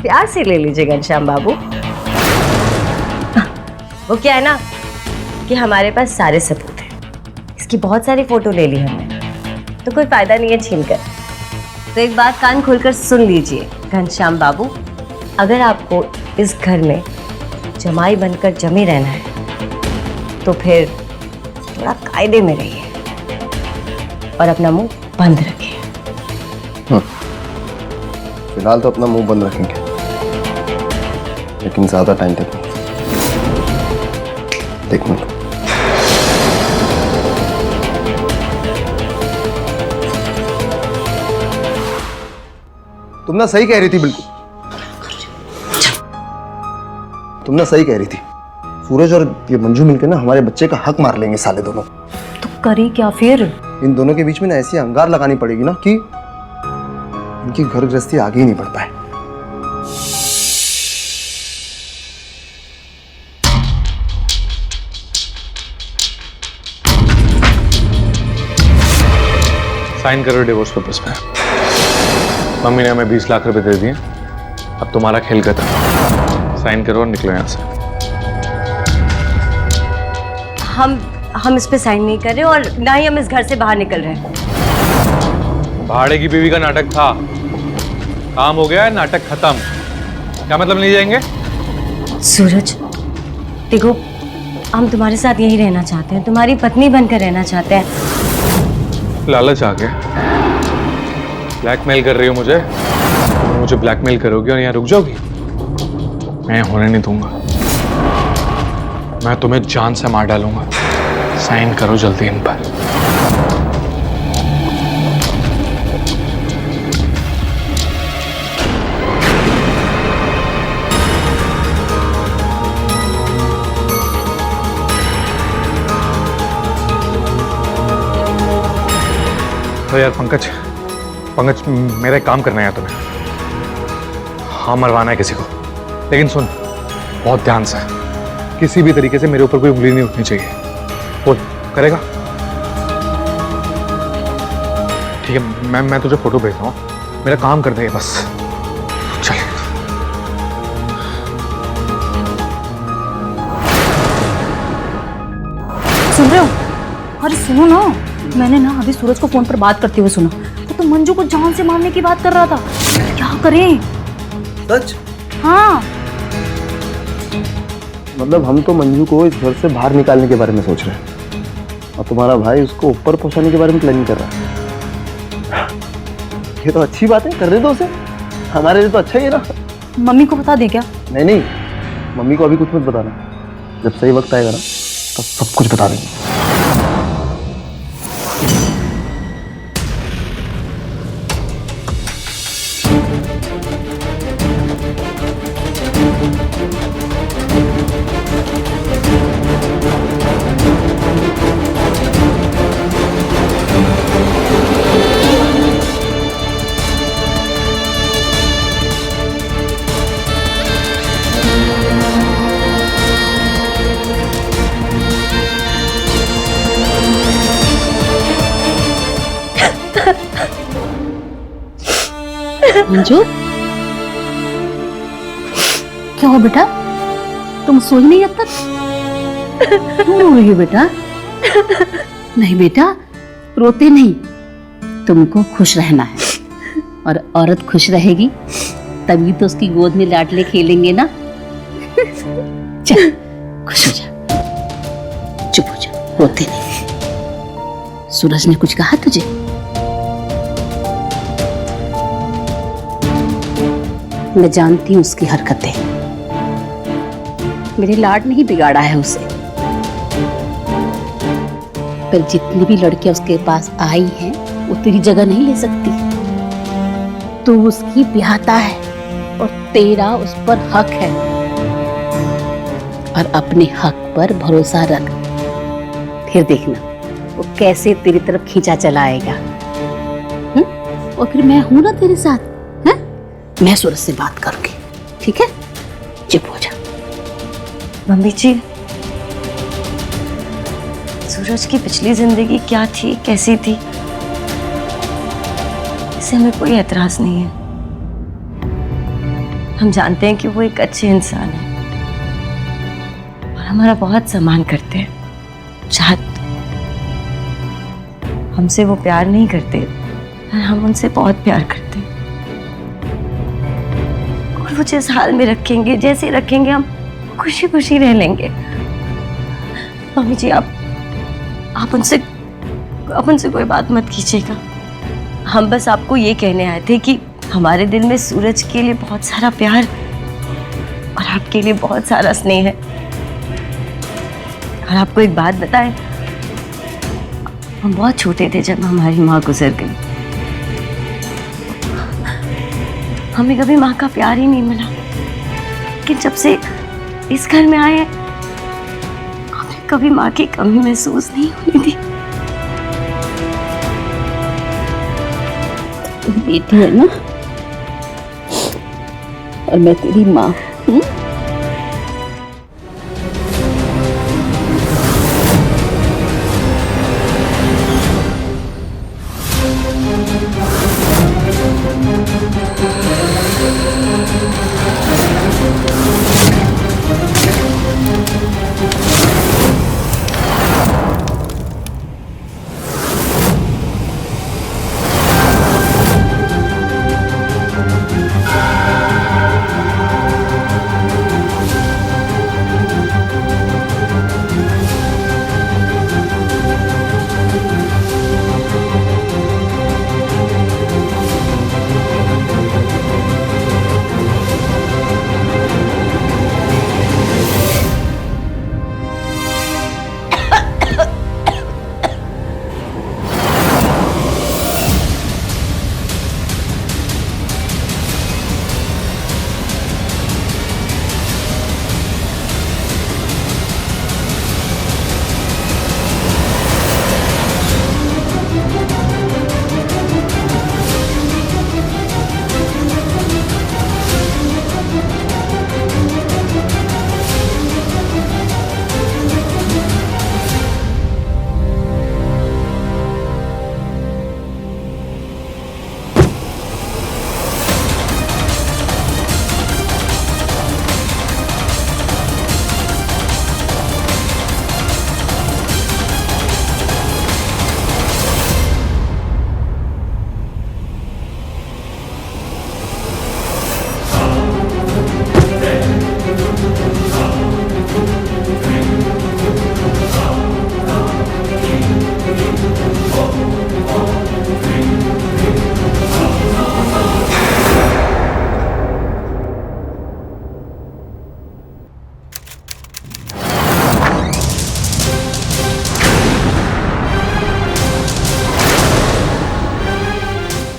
प्यार से ले लीजिए घनश्याम बाबू। वो क्या है ना कि हमारे पास सारे सबूत हैं, इसकी बहुत सारी फोटो ले ली हमने, तो कोई फायदा नहीं है छीन कर। तो एक बात कान खोलकर सुन लीजिए घनश्याम बाबू, अगर आपको इस घर में जमाई बनकर जमे रहना है तो फिर थोड़ा कायदे में रहिए और अपना मुंह बंद रखिए। फिलहाल तो अपना मुंह बंद रखेंगे, लेकिन ज्यादा टाइम तक नहीं। देखना, तुम ना सही कह रही थी, बिल्कुल तुम ना सही कह रही थी। सूरज और ये मंजू मिलकर ना हमारे बच्चे का हक मार लेंगे साले दोनों। तो करें क्या फिर? इन दोनों के बीच में ना ऐसी अंगार लगानी पड़ेगी ना कि इनकी घर गृहस्थी आगे ही नहीं बढ़ पाए। साइन करो डिवोर्स पेपर्स पे। मम्मी ने हमें 20 लाख रुपए दे दिए, अब तुम्हारा खेल खत्म। साइन करो और निकलो यहाँ से। हम इस पे साइन नहीं कर रहे और ना ही हम इस घर से बाहर निकल रहे हैं। भाड़े की बीवी का नाटक था, काम हो गया है, नाटक खत्म। क्या मतलब नहीं जाएंगे? सूरज देखो, हम तुम्हारे साथ यही रहना चाहते हैं, तुम्हारी पत्नी बनकर रहना चाहते हैं। लालच आ गया, ब्लैकमेल कर रही हो मुझे। तुम मुझे ब्लैकमेल करोगी और यहाँ रुक जाओगी? मैं होने नहीं दूंगा, मैं तुम्हें जान से मार डालूंगा। साइन करो जल्दी इन पर। तो यार पंकज, मेरा एक काम करना है यार तुम्हें। हाँ, मरवाना है किसी को, लेकिन सुन, बहुत ध्यान से, किसी भी तरीके से मेरे ऊपर कोई उंगली नहीं उठनी चाहिए। बोल, करेगा? ठीक है, मैं तुझे फोटो भेज रहा हूँ, मेरा काम कर दे बस। चल। सुन रहे हो? अरे सुनो ना, मैंने ना अभी सूरज को फोन पर बात करते हुए सुना, तो मंजू को जान से मारने की बात कर रहा था। क्या करें? सच? हाँ। मतलब हम तो मंजू को इस घर से बाहर निकालने के बारे में सोच रहे हैं और तुम्हारा भाई उसको ऊपर पहुंचाने के बारे में प्लानिंग कर रहा है। ये तो अच्छी बात है, कर दे दो उसे, हमारे लिए तो अच्छा ही है ना। मम्मी को बता दे क्या? नहीं, मम्मी को अभी कुछ मत बताना, जब सही वक्त आएगा ना तब सब कुछ बता देंगे। मंजू, क्या हो बेटा? तुम सोई नहीं अब तक? क्यों रो रही हो बेटा? नहीं बेटा, रोते नहीं, तुमको खुश रहना है, और औरत खुश रहेगी तभी तो उसकी गोद में लाडले खेलेंगे ना। चल खुश हो जा, चुप हो जा, रोते नहीं। सूरज ने कुछ कहा तुझे? मैं जानती हूँ उसकी हरकतें, मेरे लाड ने ही बिगाड़ा है उसे। पर जितनी भी लड़कियां उसके पास आई हैं वो तेरी जगह नहीं ले सकती। तू उसकी ब्याहता है और तेरा उस पर हक है, और अपने हक पर भरोसा रख, फिर देखना वो कैसे तेरी तरफ खींचा चला आएगा। और फिर मैं हूं ना तेरे साथ, है? मैं सूरज से बात करूंगी, ठीक है? चुप हो जा। मम्मी जी, सूरज की पिछली जिंदगी क्या थी, कैसी थी, इससे हमें कोई एतराज नहीं है। हम जानते हैं कि वो एक अच्छे इंसान है और हमारा बहुत सम्मान करते हैं। शायद हमसे वो प्यार नहीं करते, पर हम उनसे बहुत प्यार करते हैं। और वो जिस हाल में रखेंगे, जैसे रखेंगे, हम खुशी खुशी रह लेंगे। मम्मी जी, आप उनसे कोई बात मत कीजिएगा। हम बस आपको ये कहने आए थे कि हमारे दिल में सूरज के लिए बहुत सारा प्यार और आपके लिए बहुत सारा स्नेह है। और आपको एक बात बताएं, हम बहुत छोटे थे जब हमारी माँ गुजर गई। हमें कभी माँ का प्यार ही नहीं मिला, लेकिन जब से इस घर में आए हमें कभी माँ की कमी महसूस नहीं होने दी। तू बेटी है ना, और मैं तेरी माँ।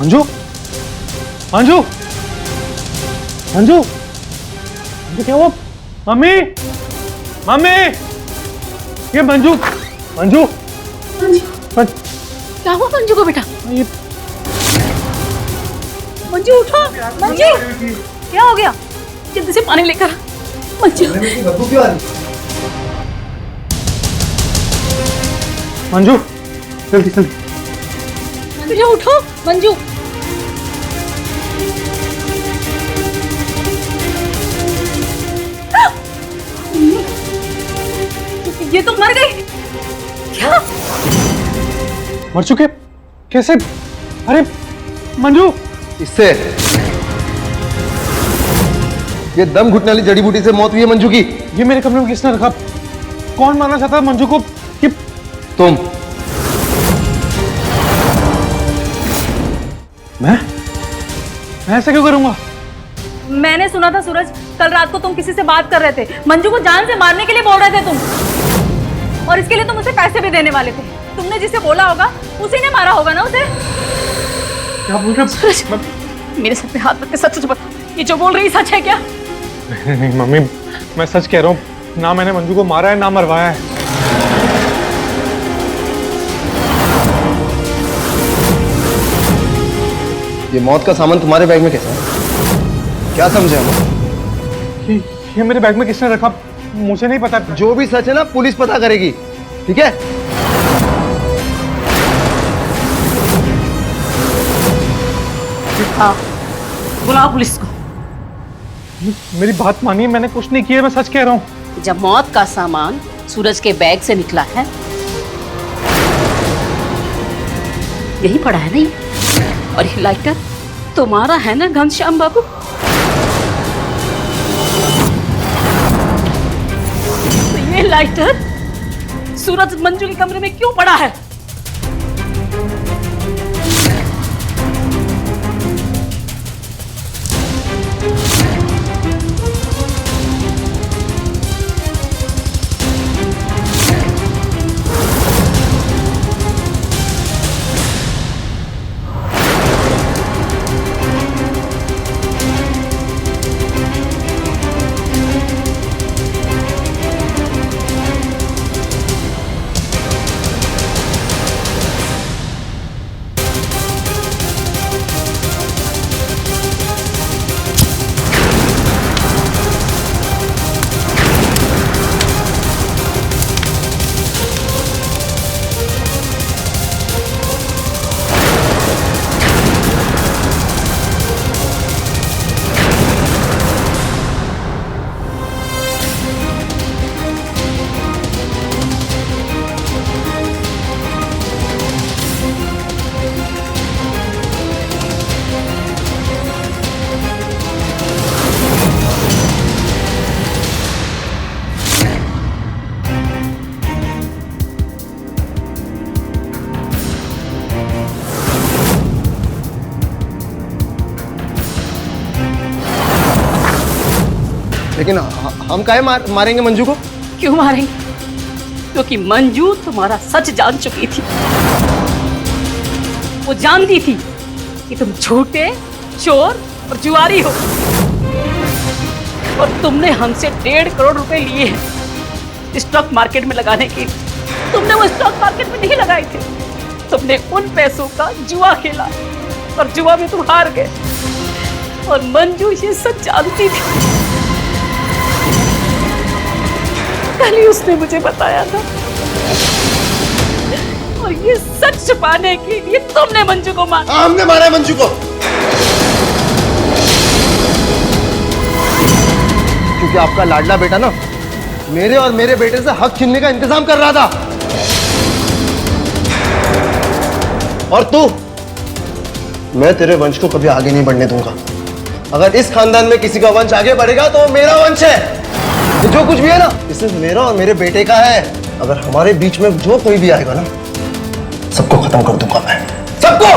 मंजू मंजू मंजू मंजू क्या हुआ? मम्मी मम्मी ये मंजू मंजू क्या हुआ मंजू को बेटा? ये मंजू उठो, मंजू क्या हो गया? जल्दी से पानी लेकर आ। मंजू बदबू क्यों आ रही? मंजू जल्दी जल्दी। बेटा उठो मंजू। ये तो मर गई। क्या? मर चुके? कैसे? अरे मंजू इससे ये दम घुटने वाली जड़ी बूटी से मौत हुई है मंजू की। ये मेरे कमरे में किसने रखा? कौन मारना चाहता है मंजू को? कि तुम। मैं ऐसा क्यों करूंगा? मैंने सुना था सूरज, कल रात को तुम किसी से बात कर रहे थे, मंजू को जान से मारने के लिए बोल रहे थे तुम, और इसके लिए तुम उसे पैसे भी देने वाले थे। तुमने जिसे बोला होगा उसी ने मारा होगा ना उसे। क्या बोल रहे सूरज, मेरे सर पे हाथ रख के सच सच बता, ये जो बोल रही सच है क्या? नहीं मम्मी, मैं सच कह रहा हूँ। ना मैंने मंजू को मारा है ना मरवाया है। ये मौत का सामान तुम्हारे बैग में कैसा है? क्या समझे हम? ये मेरे बैग में किसने रखा मुझे नहीं पता। जो भी सच है ना पुलिस पता करेगी, ठीक है? हाँ, बुलाओ पुलिस को। मेरी बात मानिए, मैंने कुछ नहीं किया, मैं सच कह रहा हूँ। जब मौत का सामान सूरज के बैग से निकला है, यही पड़ा है ना ये? और ये लाइटर तुम्हारा है ना घनश्याम बाबू? तो ये लाइटर सूरज मंजू के कमरे में क्यों पड़ा है? लेकिन हम काहे मारेंगे मंजू को? क्यों मारेंगे? क्योंकि मंजू तुम्हारा सच जान चुकी थी। वो जानती थी कि तुम झूठे, चोर और जुआरी हो, और तुमने हमसे 1.5 करोड़ रुपए लिए हैं स्टॉक मार्केट में लगाने के लिए। तुमने वो स्टॉक मार्केट में नहीं लगाए थे, तुमने उन पैसों का जुआ खेला और जुआ में तुम हार गए। और मंजू ये सच जानती थी, कल ही उसने मुझे बताया था। और ये सच छुपाने के लिए तुमने मंजू को मारा। हाँ, हमने मारा है मंजू को, क्योंकि आपका लाडला बेटा ना मेरे और मेरे बेटे से हक छीनने का इंतजाम कर रहा था। और तू, मैं तेरे वंश को कभी आगे नहीं बढ़ने दूंगा। अगर इस खानदान में किसी का वंश आगे बढ़ेगा तो वो मेरा वंश है। ये जो कुछ भी है ना, ये सिर्फ मेरा और मेरे बेटे का है। अगर हमारे बीच में जो कोई भी आएगा ना, सबको खत्म कर दूंगा मैं, सबको।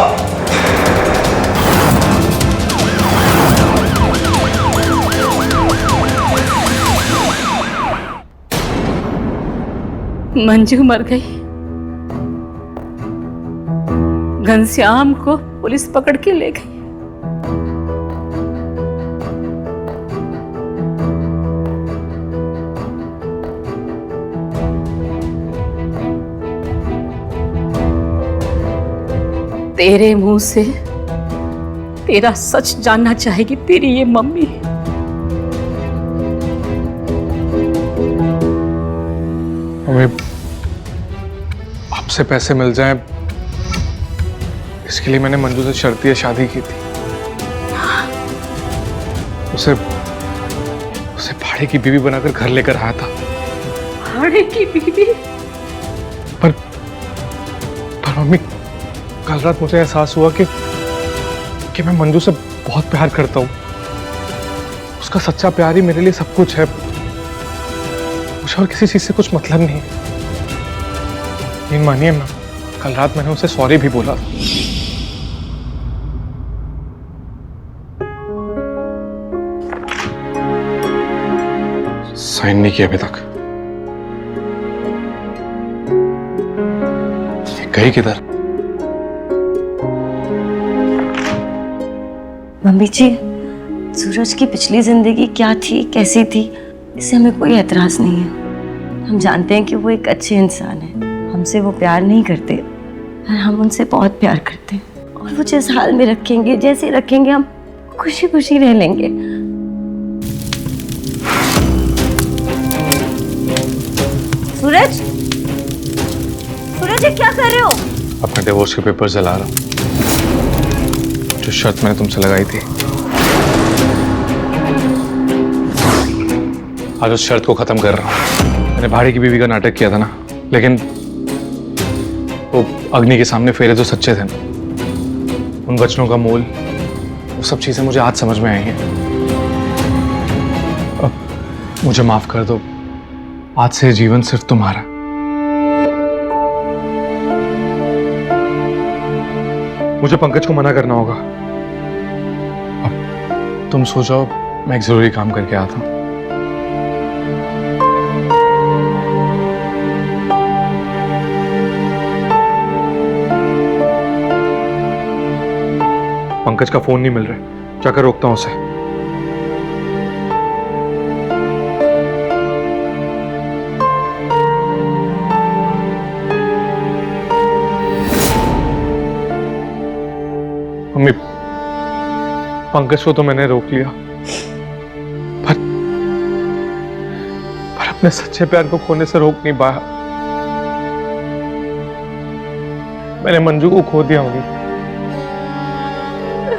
मंजू मर गई, घनश्याम को पुलिस पकड़ के ले गई। तेरे मुंह से तेरा सच जानना चाहेगी तेरी ये मम्मी। हमें आपसे पैसे मिल जाएं, इसके लिए मैंने मंजू से शर्तिया शादी की थी। उसे भाड़े की बीवी बनाकर घर लेकर आया था। भाड़े की बीवी? पर मम्मी, कल रात मुझे एहसास हुआ कि मैं मंजू से बहुत प्यार करता हूँ। उसका सच्चा प्यार ही मेरे लिए सब कुछ है। मुझे और किसी चीज से कुछ मतलब नहीं। यकीन मानिए, मैं कल रात मैंने उसे सॉरी भी बोला। साइन नहीं किया अभी तक। गई किधर? मम्मी जी, सूरज की पिछली जिंदगी क्या थी, कैसी थी, इससे हमें कोई एतराज नहीं है। हम जानते हैं कि वो एक अच्छे इंसान है। हमसे वो प्यार नहीं करते, पर हम उनसे बहुत प्यार करते हैं। और वो जिस हाल में रखेंगे, जैसे रखेंगे, हम खुशी खुशी रह लेंगे। सूरज, सूरज, ये क्या कर रहे हो? अपने डिवोर्स के पेपर जला रहा हूं, जो शर्त मैंने तुमसे लगाई थी। आज उस शर्त को खत्म कर रहा हूं। मैंने भाड़े की बीवी का नाटक किया था ना, लेकिन वो अग्नि के सामने फेरे तो सच्चे थे ना। उन वचनों का मोल, वो सब चीजें मुझे आज समझ में आई हैं। अब मुझे माफ कर दो। आज से जीवन सिर्फ तुम्हारा। मुझे पंकज को मना करना होगा। अब तुम सो जाओ, मैं एक जरूरी काम करके आता हूं। पंकज का फोन नहीं मिल रहा, जाकर रोकता हूं उसे। मम्मी, पंकज को तो मैंने रोक लिया, पर अपने सच्चे प्यार को खोने से रोक नहीं पाया। मैंने मंजू को खो दिया। मम्मी,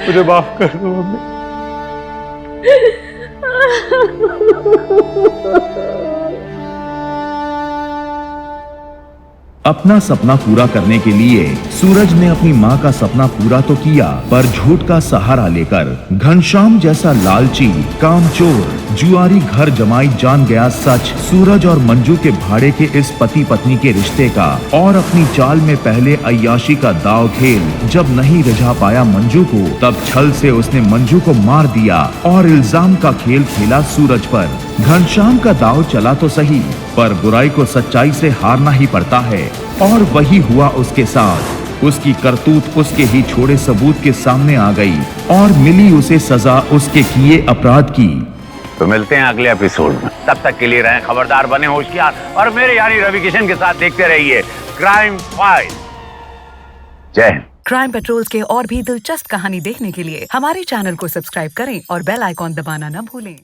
मुझे माफ कर दो मम्मी। अपना सपना पूरा करने के लिए सूरज ने अपनी मां का सपना पूरा तो किया, पर झूठ का सहारा लेकर घनश्याम जैसा लालची, कामचोर, जुआरी घर जमाई जान गया सच सूरज और मंजू के भाड़े के इस पति पत्नी के रिश्ते का, और अपनी चाल में पहले अय्याशी का दाव खेल जब नहीं रिझा पाया मंजू को, तब छल से उसने मंजू को मार दिया और इल्जाम का खेल खेला सूरज पर। घनश्याम का दाव चला तो सही, पर बुराई को सच्चाई से हारना ही पड़ता है, और वही हुआ उसके साथ। उसकी करतूत उसके ही छोड़े सबूत के सामने आ गई और मिली उसे सजा उसके किए अपराध की। तो मिलते हैं अगले एपिसोड में। तब तक के लिए रहें खबरदार, बने होशियार और मेरे यारी रवि किशन के साथ देखते रहिए क्राइम फाइल। जय हिंद। क्राइम पेट्रोल्स के और भी दिलचस्प कहानी देखने के लिए हमारे चैनल को सब्सक्राइब करें और बेल आइकॉन दबाना न भूलें।